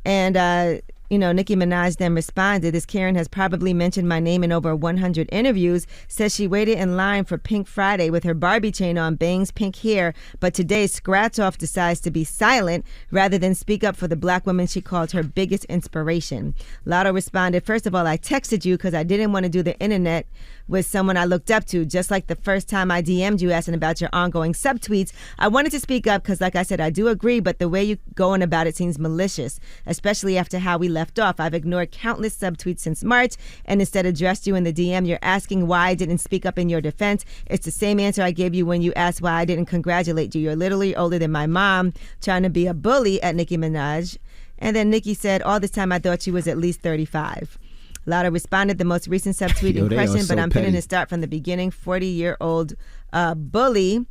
And Nicki Minaj then responded, "This Karen has probably mentioned my name in over 100 interviews, says she waited in line for Pink Friday with her Barbie chain on, bangs pink hair, but today Scratch Off decides to be silent rather than speak up for the black woman she called her biggest inspiration." Lotto responded, "First of all, I texted you because I didn't want to do the internet with someone I looked up to, just like the first time I DM'd you asking about your ongoing subtweets. I wanted to speak up because, like I said, I do agree, but the way you're going about it seems malicious, especially after how we left off. I've ignored countless subtweets since March and instead addressed you in the DM. You're asking why I didn't speak up in your defense. It's the same answer I gave you when you asked why I didn't congratulate you. You're literally older than my mom, trying to be a bully at Nicki Minaj." And then Nicki said, "All this time I thought she was at least 35. Lotto responded, "The most recent subtweet in question, but I'm putting to start from the beginning, 40-year-old bully."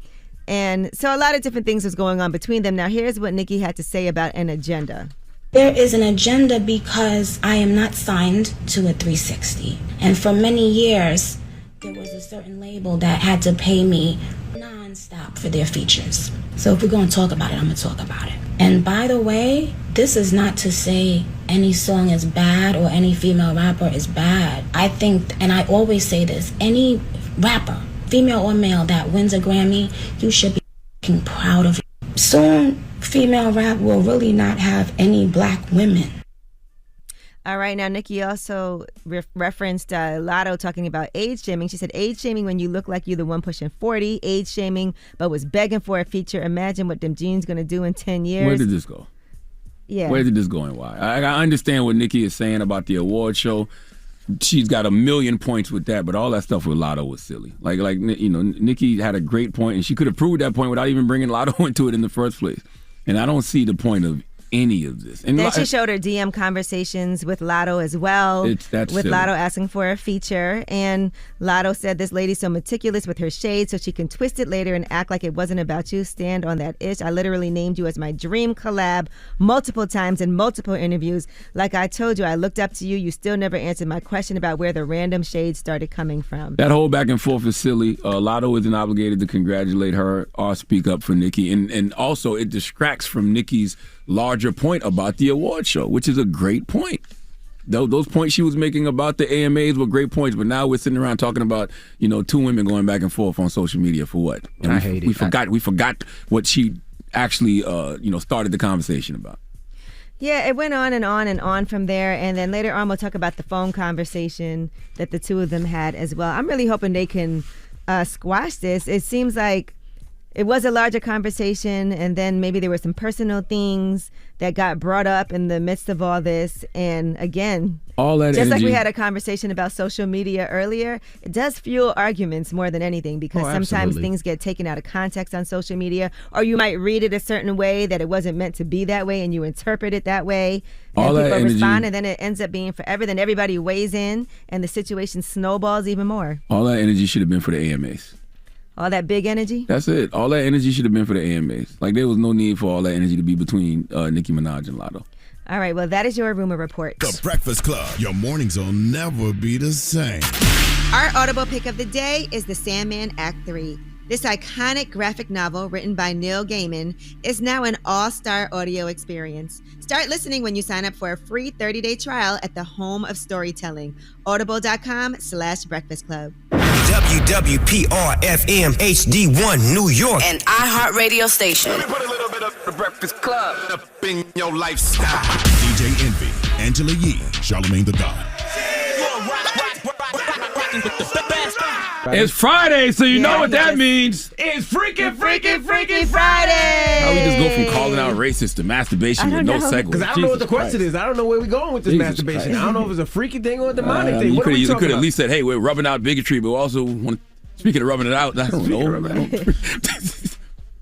And so a lot of different things was going on between them. Now here's what Nicki had to say about an agenda. There is an agenda because I am not signed to a 360. And for many years, there was a certain label that had to pay me non-stop for their features. So if we're going to talk about it, I'm going to talk about it. And by the way, this is not to say any song is bad or any female rapper is bad. I think, and I always say this, any rapper, female or male, that wins a Grammy, you should be f***ing proud of it. Soon, female rap will really not have any black women. All right, now Nicki also referenced Lotto talking about age shaming. She said, "Age shaming when you look like you the one pushing 40. Age shaming, but was begging for a feature. Imagine what them jeans gonna do in 10 years." Where did this go? Yeah. Where did this go and why? I understand what Nicki is saying about the award show. She's got a million points with that, but all that stuff with Lotto was silly. Like Nicki had a great point, and she could have proved that point without even bringing Lotto into it in the first place. And I don't see the point of any of this. And then she showed her DM conversations with Lotto as well, with silly. Lotto asking for a feature. And Lotto said, "This lady's so meticulous with her shade so she can twist it later and act like it wasn't about you. Stand on that ish. I literally named you as my dream collab multiple times in multiple interviews. Like I told you, I looked up to you. You still never answered my question about where the random shade started coming from." That whole back and forth is silly. Lotto isn't obligated to congratulate her or speak up for Nicki. And also, it distracts from Nicki's larger point about the award show, which is a great point. Those points she was making about the AMAs were great points, but now we're sitting around talking about two women going back and forth on social media for what? And I hate it. We forgot what she actually started the conversation about. Yeah, it went on and on and on from there, and then later on we'll talk about the phone conversation that the two of them had as well. I'm really hoping they can squash this. It seems like it was a larger conversation, and then maybe there were some personal things that got brought up in the midst of all this. And again, all that just energy, like we had a conversation about social media earlier, it does fuel arguments more than anything, because sometimes things get taken out of context on social media, or you might read it a certain way that it wasn't meant to be that way, and you interpret it that way, and people respond, and then it ends up being forever. Then everybody weighs in, and the situation snowballs even more. All that energy should have been for the AMAs. All that big energy? That's it. All that energy should have been for the AMAs. Like, there was no need for all that energy to be between Nicki Minaj and Lotto. All right, well, that is your rumor report. The Breakfast Club. Your mornings will never be the same. Our Audible pick of the day is The Sandman Act 3. This iconic graphic novel written by Neil Gaiman is now an all-star audio experience. Start listening when you sign up for a free 30-day trial at the home of storytelling, audible.com/Breakfast Club. WWPR-FM HD1 New York. An iHeartRadio station. Let me put a little bit of the Breakfast Club up in your lifestyle. DJ Envy, Angela Yee, Charlamagne the God. It's Friday, so you know what that means. It's freaking Friday. How we just go from calling out racist to masturbation with no segue? Because I don't know what the question is. I don't know where we're going with this masturbation. I don't know if it's a freaky thing or a demonic thing. You could at least said, hey, we're rubbing out bigotry, but we also want to, speaking of rubbing it out, I don't know. Let's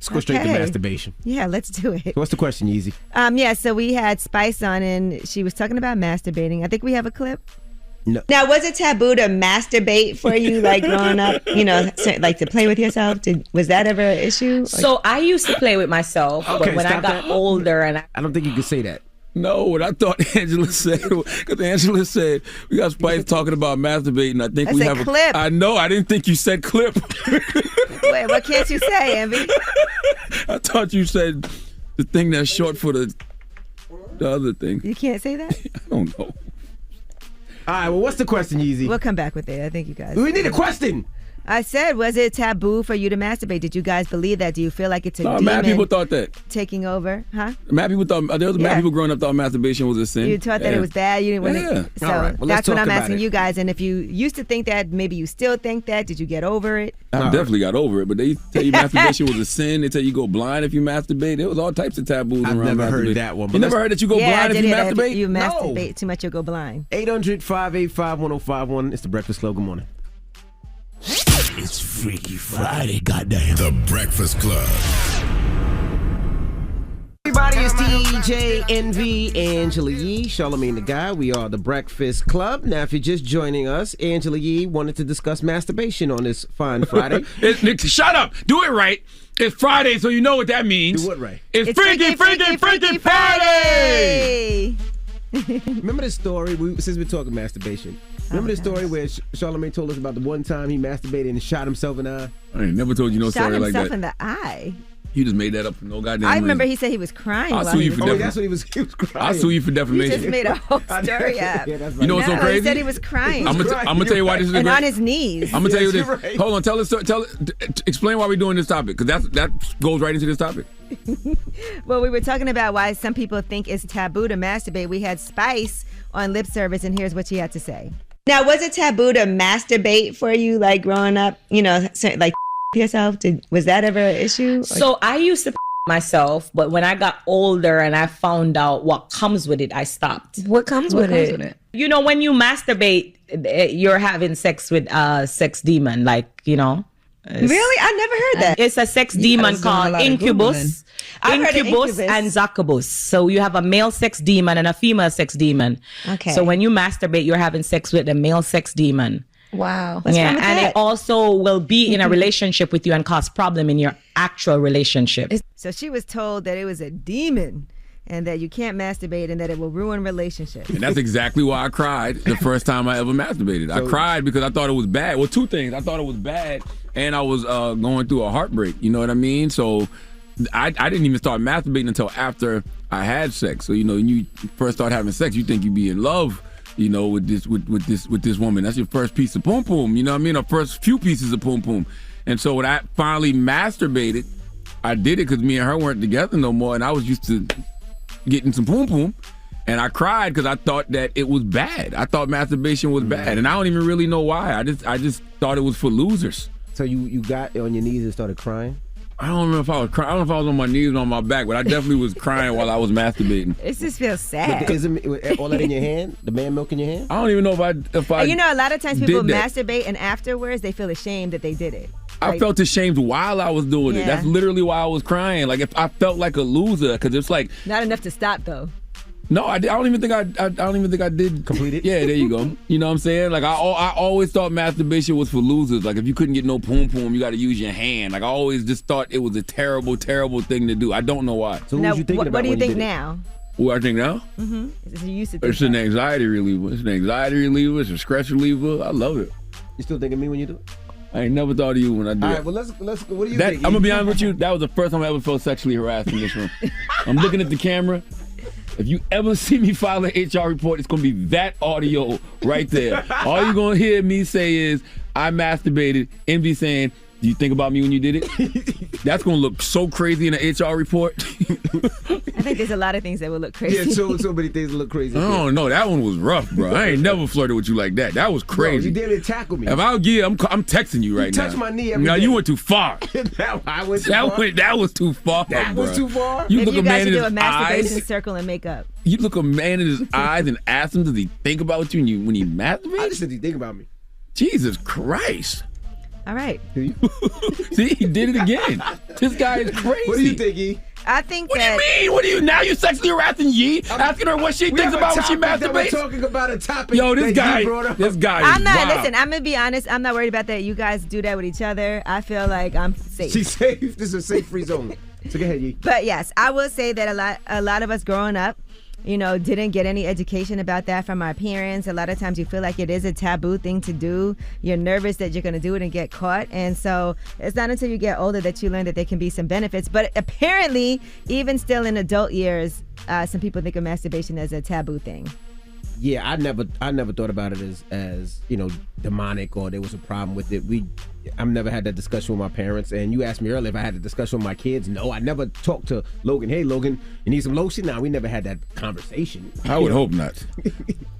go straight to masturbation. Yeah, let's do it. What's the question, Yeezy? Yeah, so we had Spice on, and she was talking about masturbating. I think we have a clip. No. Now, was it taboo to masturbate for you, like growing up? Like to play with yourself? Was that ever an issue? So I used to play with myself, but when I got older, I don't think you could say that. No, what I thought Angela said, because Angela said we got Spice talking about masturbating. I think I we said have clip. I know. I didn't think you said clip. Wait, what can't you say, Envy? I thought you said the thing that's short for the other thing. You can't say that? I don't know. All right, well, what's the question, Yeezy? We'll come back with it. I think you guys. We need a question. I said, was it taboo for you to masturbate? Did you guys believe that? Do you feel like it's a demon mad people thought that. taking over? Huh? Mad people thought there was mad people growing up thought masturbation was a sin. You thought that it was bad. You didn't want to. So All right. Well, that's what I'm asking you guys. And if you used to think that, maybe you still think that. Did you get over it? I definitely got over it, but they tell you masturbation was a sin. They tell you go blind if you masturbate. There was all types of taboos I've around never heard masturbation. that one. You never heard that you go blind if you masturbate? If you masturbate too much, you'll go blind. 800-585-1051. It's the Breakfast Club. Good morning. It's Freaky Friday, goddamn. The Breakfast Club. Everybody, it's DJ NV, Angela Yee, Charlamagne the Guy. We are the Breakfast Club. Now, if you're just joining us, Angela Yee wanted to discuss masturbation on this fine Friday. Shut up. Do it right. It's Friday, so you know what that means. Do what right? It's Freaky Friday! Remember the story, since we're talking masturbation, remember the story where Charlamagne told us about the one time he masturbated and shot himself in the eye? I ain't never told you no story like that. Shot himself in the eye? You just made that up for no goddamn I remember reason. he said he was crying. I'll sue you for defamation. That's what he was crying. I'll sue you for defamation. He just made a whole story up. Yeah, you know what's so crazy? He said he was crying. I'm gonna tell you why this is and great. on his knees. I'm gonna tell you this. Right. Hold on, explain why we're doing this topic, because that goes right into this topic. Well, we were talking about why some people think it's taboo to masturbate. We had Spice on lip service, and here's what she had to say. Now, was it taboo to masturbate for you, like growing up? Like yourself? Was that ever an issue? So I used to myself, but when I got older and I found out what comes with it, I stopped. What comes with it? When you masturbate, you're having sex with a sex demon, Really? I never heard that. It's a sex demon called Incubus. Incubus and Succubus. So you have a male sex demon and a female sex demon. Okay. So when you masturbate, you're having sex with a male sex demon. Wow. And it also will be in a relationship with you and cause problem in your actual relationship. So she was told that it was a demon and that you can't masturbate and that it will ruin relationships. And that's exactly why I cried the first time I ever masturbated. I cried because I thought it was bad. Well, two things. I thought it was bad and I was going through a heartbreak. You know what I mean? So I didn't even start masturbating until after I had sex. So, when you first start having sex, you think you be in love, with this woman. That's your first piece of poom poom. You know what I mean? Or first few pieces of poom poom. And so when I finally masturbated, I did it because me and her weren't together no more, and I was used to getting some poom poom. And I cried because I thought that it was bad. I thought masturbation was bad, and I don't even really know why. I just thought it was for losers. So you got on your knees and started crying? I don't remember if I was crying. I don't know if I was on my knees or on my back, but I definitely was crying while I was masturbating. It just feels sad. Is it all that in your hand? The man milk in your hand? I don't even know if I a lot of times people did that. masturbate and afterwards they feel ashamed that they did it. I felt ashamed while I was doing it. That's literally why I was crying. Like, if I felt like a loser, because it's like not enough to stop though. No, I don't even think I did complete it. Yeah, there you go. You know what I'm saying? Like, I always thought masturbation was for losers. Like, if you couldn't get no poom poom, you got to use your hand. Like, I always just thought it was a terrible, terrible thing to do. I don't know why. So what was you thinking about? What do you think did now? What I think now? Mm-hmm. It's an anxiety reliever. It's a stress reliever. I love it. You still think of me when you do it? I ain't never thought of you when I do it. All right, well, let's. What do you think? I'm gonna be honest with you. That was the first time I ever felt sexually harassed in this room. I'm looking at the camera. If you ever see me file an HR report, it's going to be that audio right there. All you're going to hear me say is, I masturbated, Envy saying, do you think about me when you did it? That's going to look so crazy in an HR report. I think there's a lot of things that will look crazy. Yeah, so many things that look crazy. Oh, no, that one was rough, bro. I ain't never flirted with you like that. That was crazy. Bro, you didn't tackle me. If I'm texting you right now. You touched my knee every day. You went too far. I went too far? That was too far, That bro. was too far? You Maybe look you a guys man should in do his a masturbation eyes. circle and make up. You look a man in his eyes and ask him, does he think about you when he masturbates? I just said he think about me. Jesus Christ. All right. See, he did it again. This guy is crazy. What do you think, E? I think What do you mean? What do you now? You sexually harassing Yee, asking her what she thinks about when she masturbates. We're talking about a topic. Yo, this guy. I'm not. Wow. Listen, I'm gonna be honest. I'm not worried about that. You guys do that with each other. I feel like I'm safe. She's safe. This is a safe free zone. So go ahead, Yee. But yes, I will say that a lot of us growing up, didn't get any education about that from our parents. A lot of times you feel like it is a taboo thing to do. You're nervous that you're going to do it and get caught. And so it's not until you get older that you learn that there can be some benefits. But apparently, even still in adult years, some people think of masturbation as a taboo thing. Yeah, I never thought about it as demonic or there was a problem with it. I've never had that discussion with my parents. And you asked me earlier if I had a discussion with my kids. No, I never talked to Logan. Hey, Logan, you need some lotion? Now we never had that conversation. I would hope not.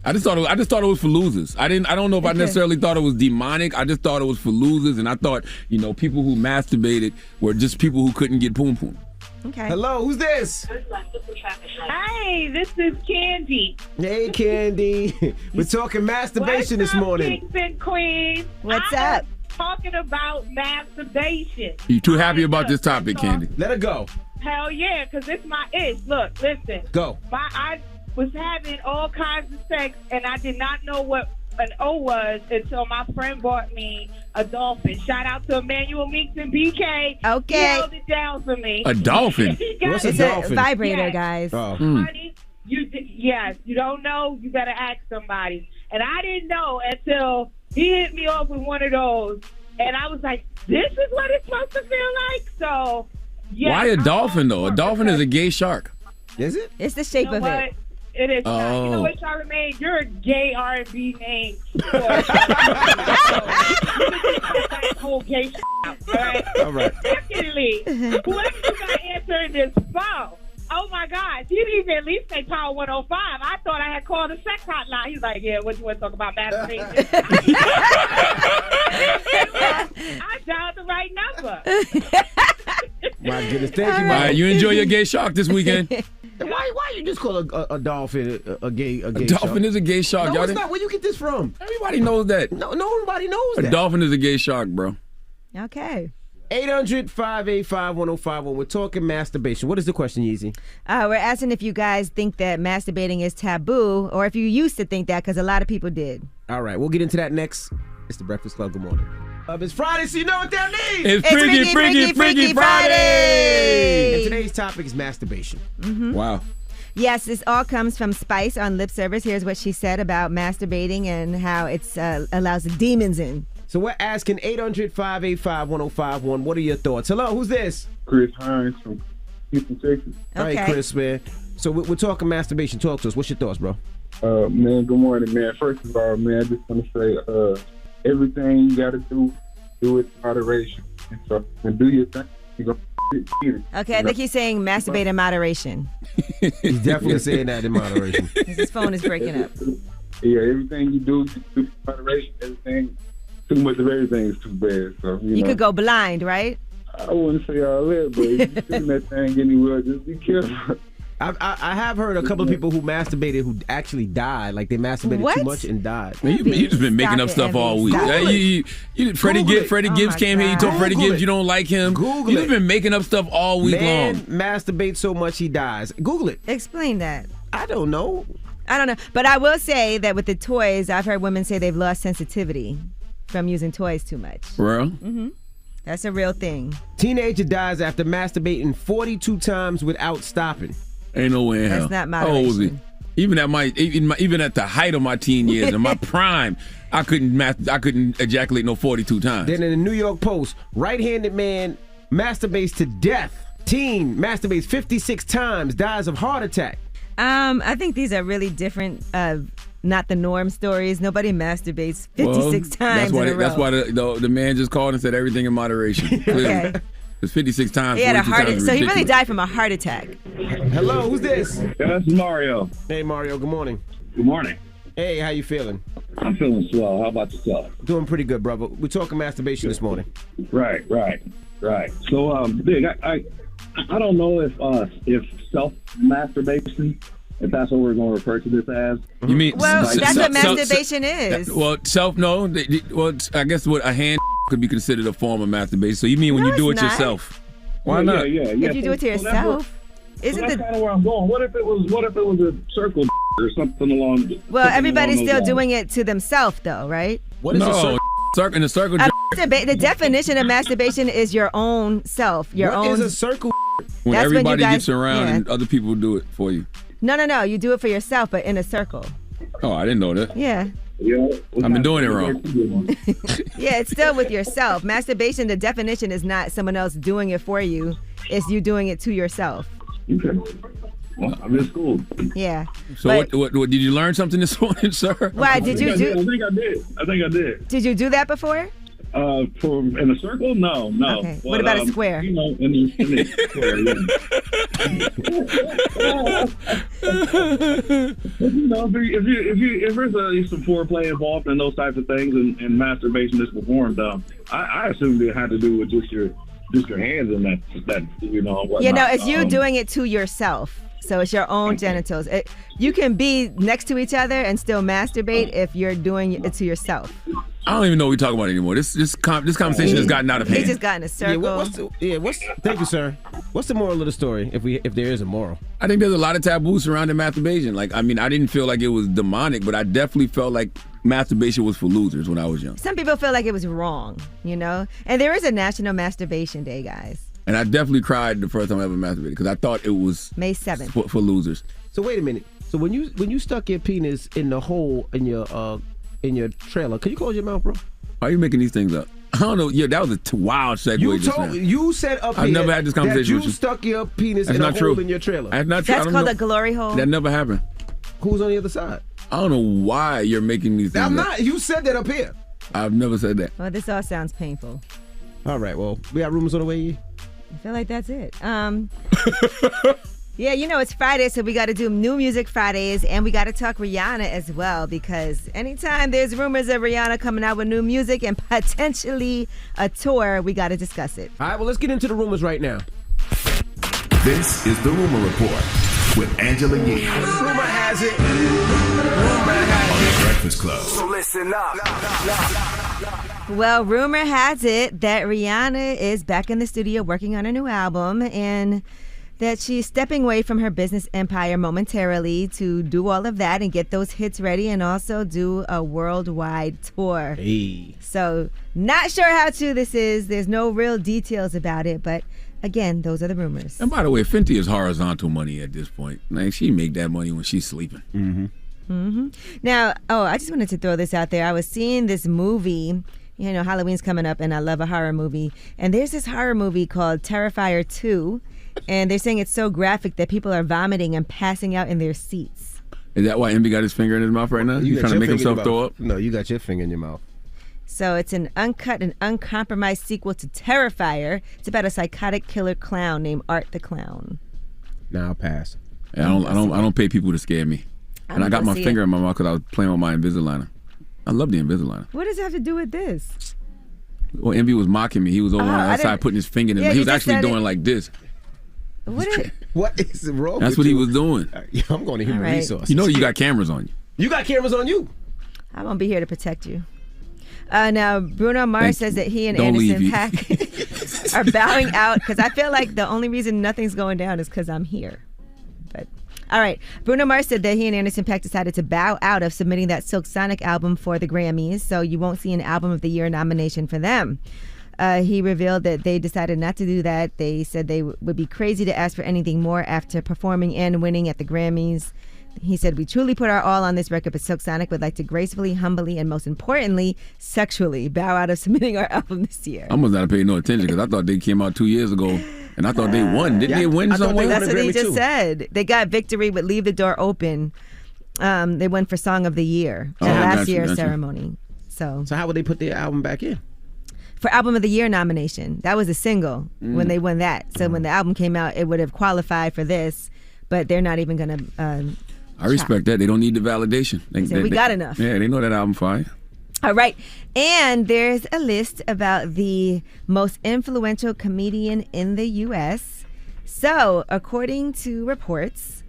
I just thought it was for losers. I don't know if I necessarily thought it was demonic. I just thought it was for losers, and I thought people who masturbated were just people who couldn't get poom poom. Okay. Hello, who's this? Hey, this is Candy. Hey, Candy. We're talking masturbation this morning. Kings and queens. What's up? Talking about masturbation. You too happy about this topic, Candy? Let her go. Hell yeah, because it's my ish. Look, listen. Go. I was having all kinds of sex, and I did not know what an O was until my friend bought me a dolphin. Shout out to Emmanuel Meeks and BK. Okay. He held it down for me. A dolphin? What's a dolphin? A vibrator, guys. Oh. Honey, yes, you don't know, you gotta ask somebody. And I didn't know until he hit me off with one of those, and I was like, this is what it's supposed to feel like? So, yeah. Why a dolphin, though? A dolphin is a gay shark. Is it? It's the shape of it. It is not. You know Oh. what, Charlamagne? You're a gay R&B name. Whole gay shit out, right? All right. Secondly, whoever you got answering this phone, oh my God, you didn't even at least say Power 105. I thought I had called the sex hotline. He's like, yeah, what you want to talk about masturbation? I dialed the right number. My goodness, thank you. All right, you enjoy your gay shark this weekend. Why you just call a dolphin a gay A shark? dolphin is a gay shark. No, Y'all it's didn't- not. Where you get this from? Everybody knows that. No, nobody knows A that. dolphin is a gay shark, bro. Okay. 800-585-1051. We're talking masturbation. What is the question, Yeezy? We're asking if you guys think that masturbating is taboo, or if you used to think that, because a lot of people did. All right, we'll get into that next. It's the Breakfast Club. Good morning. It's Friday, so you know what that means. It's Freaky Friday. And today's topic is masturbation. Mm-hmm. Wow. Yes, this all comes from Spice on Lip Service. Here's what she said about masturbating and how it allows the demons in. So we're asking 800-585-1051. What are your thoughts? Hello, who's this? Chris Hines from Houston, Texas. All right, Chris, man. So we're talking masturbation. Talk to us. What's your thoughts, bro? Man, good morning, man. First of all, man, I just want to say, everything you got to do it in moderation. And so, and do your thing. You go get it. Okay, I think he's saying masturbate in moderation. He's definitely saying that in moderation. His phone is breaking up. Yeah, everything you do in moderation. Everything, too much of everything is too bad. So You know, could go blind, right? I wouldn't say all that, but if you're doing that thing anywhere, just be careful. I have heard a couple of people who masturbated who actually died. Like they masturbated What? too much and died. Man, you just been making up stuff all week. Freddie Gibbs came here. You told Freddie Gibbs you don't like him. Google you it. just been making up stuff all week Man long. masturbates so much he dies. Google it. Explain that. I don't know. I don't know. But I will say that with the toys, I've heard women say they've lost sensitivity from using toys too much. Bro. Mm-hmm. That's a real thing. Teenager dies after masturbating 42 times without stopping. Ain't no way in hell. That's not How old was he? moderation. Even at the height of my teen years, in my prime, I couldn't ejaculate no 42 times. Then in the New York Post, right-handed man masturbates to death. Teen masturbates 56 times, dies of heart attack. I think these are really different, not the norm stories. Nobody masturbates 56 times in a row. That's why the man just called and said everything in moderation. Okay. It's 56 times. He had a 42 heart times attack. So he really ridiculous. died from a heart attack. Hello, who's this? Yeah, that's Mario. Hey, Mario, good morning. Good morning. Hey, how you feeling? I'm feeling swell. How about yourself? Doing pretty good, brother. We're talking masturbation this morning. Right. So, Big, I don't know if self-masturbation, if that's what we're going to refer to this as. You mean? Well, that's what masturbation is. Well, I guess what a hand could be considered a form of masturbation. So you mean when you do it it's not. yourself? Why not? Yeah. If you do it to yourself, that's kind of where I'm going. What if it was a circle or something along? Well, everybody's still doing it to themselves, though, right? What is a circle? In a circle. The definition of masturbation is your own self. What is a circle? When That's everybody when you gets around and other people do it for you. No. You do it for yourself, but in a circle. Oh, I didn't know that. Yeah. I've been doing it wrong. Yeah, it's still with yourself. Masturbation, the definition is not someone else doing it for you. It's you doing it to yourself. Okay. Well, I'm in school. Yeah. So what did you learn something this morning, sir? Why did you do? I think I did. Did you do that before? In a circle? No. Okay. But, what about a square? In the square, if there's some foreplay involved in those types of things and masturbation is performed, I assume it had to do with just your hands and that whatnot. Yeah, no, it's you doing it to yourself. So it's your own genitals. You can be next to each other and still masturbate if you're doing it to yourself. I don't even know what we're talking about anymore. This conversation has gotten out of hand. He just got in a circle. Thank you, sir. What's the moral of the story, if there is a moral? I think there's a lot of taboos surrounding masturbation. I didn't feel like it was demonic, but I definitely felt like masturbation was for losers when I was young. Some people feel like it was wrong, And there is a National Masturbation Day, guys. And I definitely cried the first time I ever masturbated because I thought it was May 7th for losers. So wait a minute. So when you stuck your penis in the hole in your trailer, can you close your mouth, bro? Why are you making these things up? I don't know. Yeah, that was a wild segue. You said up here. I've never had this conversation that you stuck your penis in a hole in your trailer. That's not true. That's called a glory hole. That never happened. Who's on the other side? I don't know why you're making these things. I'm not. You said that up here. I've never said that. Well, this all sounds painful. All right. Well, we got rumors on the way. I feel like that's it. Yeah, it's Friday, so we got to do New Music Fridays, and we got to talk Rihanna as well, because anytime there's rumors of Rihanna coming out with new music and potentially a tour, we got to discuss it. All right, well, let's get into the rumors right now. This is the Rumor Report with Angela Yee. Rumor has it. On the Breakfast Club. So listen up. Well, rumor has it that Rihanna is back in the studio working on a new album, and that she's stepping away from her business empire momentarily to do all of that and get those hits ready and also do a worldwide tour. Hey. So, not sure how true this is. There's no real details about it, but again, those are the rumors. And by the way, Fenty is horizontal money at this point. She make that money when she's sleeping. Mm-hmm. Now, I just wanted to throw this out there. I was seeing this movie. Halloween's coming up, and I love a horror movie. And there's this horror movie called Terrifier 2. And they're saying it's so graphic that people are vomiting and passing out in their seats. Is that why Envy got his finger in his mouth right now? He's trying to make himself throw up? No, you got your finger in your mouth. So it's an uncut and uncompromised sequel to Terrifier. It's about a psychotic killer clown named Art the Clown. Now I'll pass. Yeah, I don't pay people to scare me. And I got my finger in my mouth because I was playing with my Invisaligner. I love the Invisaligner. What does it have to do with this? Well, Envy was mocking me. He was over on the outside putting his finger in his mouth. He was actually doing like this. What is wrong? That's what he was doing. I'm going to human resources. You got cameras on you. You got cameras on you. I'm going to be here to protect you. Now, Bruno Mars says that he and Anderson .Paak are bowing out because I feel like the only reason nothing's going down is because I'm here. But all right. Bruno Mars said that he and Anderson .Paak decided to bow out of submitting that Silk Sonic album for the Grammys, so you won't see an Album of the Year nomination for them. He revealed that they decided not to do that. They said they would be crazy to ask for anything more after performing and winning at the Grammys. He said, "We truly put our all on this record, but Silk Sonic would like to gracefully, humbly, and most importantly, sexually bow out of submitting our album this year." I must not have paid no attention because I thought they came out 2 years ago, and I thought they won. Didn't they win somewhere? That's what he just said. They got victory with Leave the Door Open. They won for Song of the Year last year's ceremony. So how would they put their album back in? For Album of the Year nomination. That was a single when they won that. So when the album came out, it would have qualified for this, but they're not even going to I respect that. They don't need the validation. We got enough. Yeah, they know that album fine. All right. And there's a list about the most influential comedian in the U.S. So, according to reports,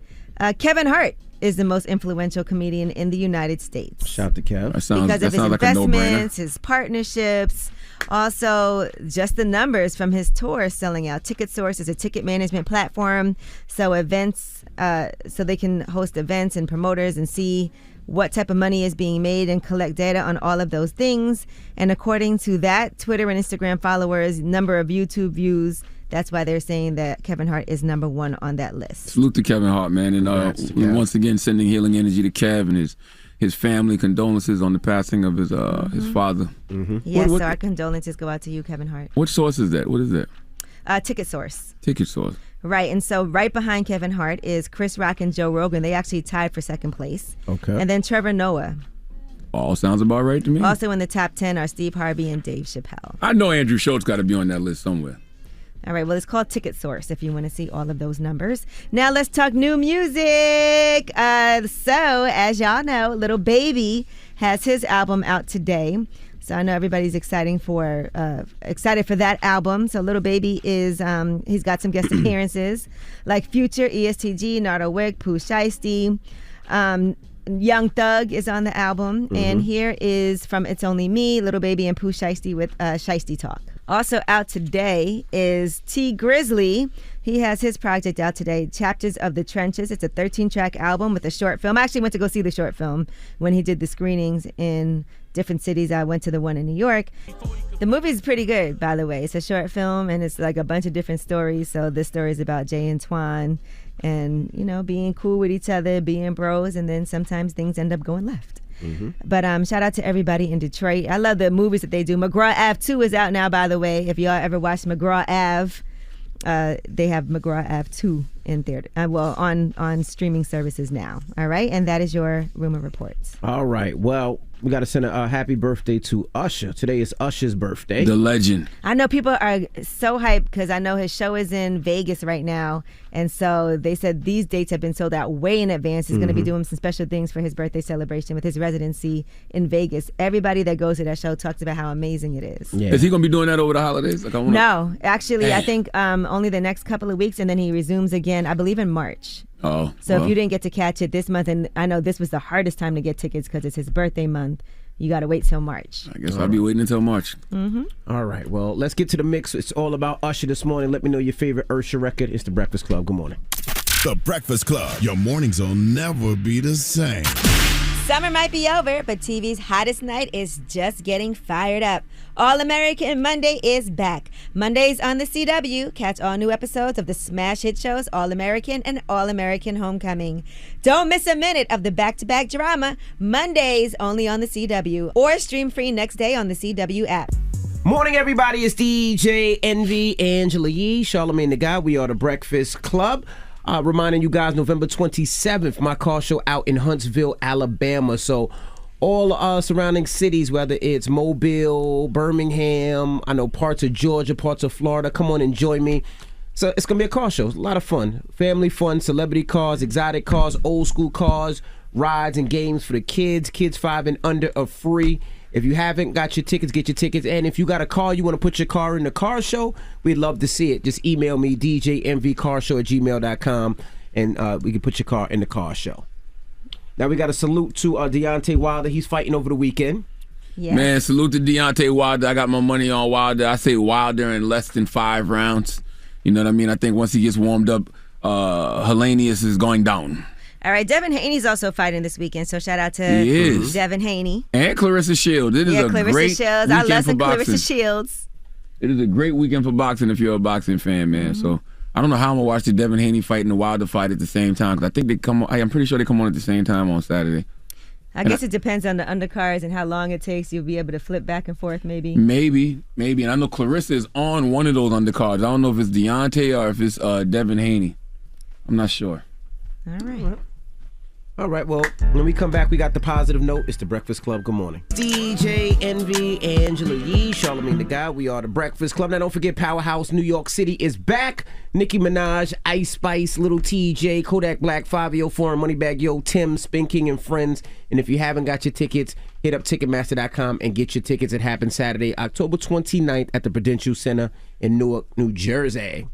Kevin Hart is the most influential comedian in the United States. Shout out to Kev. Because of his investments, his partnerships, also just the numbers from his tour selling out. Ticket Source is a ticket management platform, so they can host events and promoters and see what type of money is being made and collect data on all of those things. And according to that, Twitter and Instagram followers, number of YouTube views, that's why they're saying that Kevin Hart is number one on that list. Salute to Kevin Hart, man. And once again, sending healing energy to Kev and his family. Condolences on the passing of his father. Mm-hmm. Yes, so our condolences go out to you, Kevin Hart. What source is that? What is that? Ticket Source. Ticket Source. Right, and so right behind Kevin Hart is Chris Rock and Joe Rogan. They actually tied for second place. Okay. And then Trevor Noah. All sounds about right to me. Also in the top 10 are Steve Harvey and Dave Chappelle. I know Andrew Schultz got to be on that list somewhere. All right, well, it's called Ticket Source if you want to see all of those numbers. Now let's talk new music. So, as y'all know, Lil Baby has his album out today. So I know everybody's excited for that album. So Lil Baby is he's got some guest appearances like Future, ESTG, Nardo Wick, Pooh Shiesty. Young Thug is on the album, and here is from It's Only Me, Lil Baby and Pooh Shiesty with Shiesty Talk. Also out today is T Grizzly. He has his project out today, Chapters of the Trenches. It's a 13-track album with a short film. I actually went to go see the short film when he did the screenings in different cities. I went to the one in New York. The movie's pretty good, by the way. It's a short film, and it's like a bunch of different stories. So this story is about Jay and Twan and, you know, being cool with each other, being bros, and then sometimes things end up going left. But shout out to everybody in Detroit. I love the movies that they do. McGraw Ave 2 is out now, by the way. If y'all ever watched McGraw Ave, they have McGraw Ave 2 in theater. On streaming services now. All right, and that is your rumor reports. All right. Well, we got to send a happy birthday to Usher. Today is Usher's birthday. The legend. I know people are so hyped because I know his show is in Vegas right now. And so they said these dates have been sold out way in advance. He's going to be doing some special things for his birthday celebration with his residency in Vegas. Everybody that goes to that show talks about how amazing it is. Yeah. Is he going to be doing that over the holidays? No, actually, I think only the next couple of weeks, and then he resumes again, I believe, in March. Oh, so if you didn't get to catch it this month, and I know this was the hardest time to get tickets because it's his birthday month, you got to wait till March. I guess I'll be waiting until March. All right, well, let's get to the mix. It's all about Usher this morning. Let me know your favorite Usher record. It's The Breakfast Club. Good morning. The Breakfast Club. Your mornings will never be the same. Summer might be over, but TV's hottest night is just getting fired up. All American Monday is back. Mondays on the CW. Catch all new episodes of the smash hit shows All American and All American Homecoming. Don't miss a minute of the back-to-back drama. Mondays only on the CW, or stream free next day on the CW app. Morning, everybody. It's DJ Envy, Angela Yee, Charlamagne the Guy. We are the Breakfast Club. Reminding you guys, November 27th, my car show out in Huntsville, Alabama. So all surrounding cities, whether it's Mobile, Birmingham, I know parts of Georgia, parts of Florida, come on and join me. So it's going to be a car show. It's a lot of fun. Family fun, celebrity cars, exotic cars, old school cars, rides and games for the kids. Kids 5 and under are free. If you haven't got your tickets, get your tickets. And if you got a car, you want to put your car in the car show, we'd love to see it. Just email me, djmvcarshow@gmail.com, and we can put your car in the car show. Now we got a salute to Deontay Wilder. He's fighting over the weekend. Yeah. Man, salute to Deontay Wilder. I got my money on Wilder. I say Wilder in less than 5 rounds. You know what I mean? I think once he gets warmed up, Hellenius is going down. All right, Devin Haney's also fighting this weekend, so shout out to Devin Haney. And Clarissa Shields. It is a Clarissa great Shields. weekend I love for some boxing. Clarissa Shields. It is a great weekend for boxing if you're a boxing fan, man. So I don't know how I'm going to watch the Devin Haney fight and the Wilder fight at the same time, because I think I'm pretty sure they come on at the same time on Saturday. I guess it depends on the undercards and how long it takes. You'll be able to flip back and forth, maybe. Maybe. And I know Clarissa is on one of those undercards. I don't know if it's Deontay or if it's Devin Haney. I'm not sure. All right, well, when we come back, we got the positive note. It's the Breakfast Club. Good morning. DJ Envy, Angela Yee, Charlamagne the Guy. We are the Breakfast Club. Now, don't forget, Powerhouse New York City is back. Nicki Minaj, Ice Spice, Little TJ, Kodak Black, Fabio Foreign, Moneybag Yo, Tim, Spin King, and friends. And if you haven't got your tickets, hit up Ticketmaster.com and get your tickets. It happens Saturday, October 29th at the Prudential Center in Newark, New Jersey.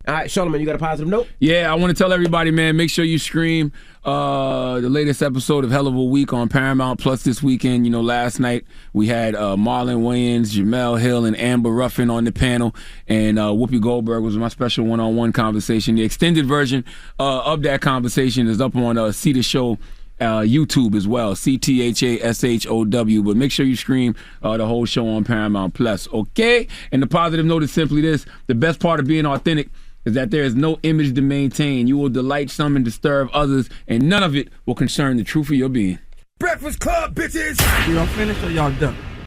All right, Charlamagne, you got a positive note? Yeah, I want to tell everybody, man, make sure you stream the latest episode of Hell of a Week on Paramount Plus this weekend. You know, last night we had Marlon Wayans, Jamel Hill, and Amber Ruffin on the panel, and Whoopi Goldberg was my special one-on-one conversation. The extended version of that conversation is up on See the Show YouTube as well, CTHASHOW. But make sure you stream the whole show on Paramount Plus, okay? And the positive note is simply this: the best part of being authentic is that there is no image to maintain. You will delight some and disturb others, and none of it will concern the truth of your being. Breakfast Club, bitches! Y'all finished or y'all done?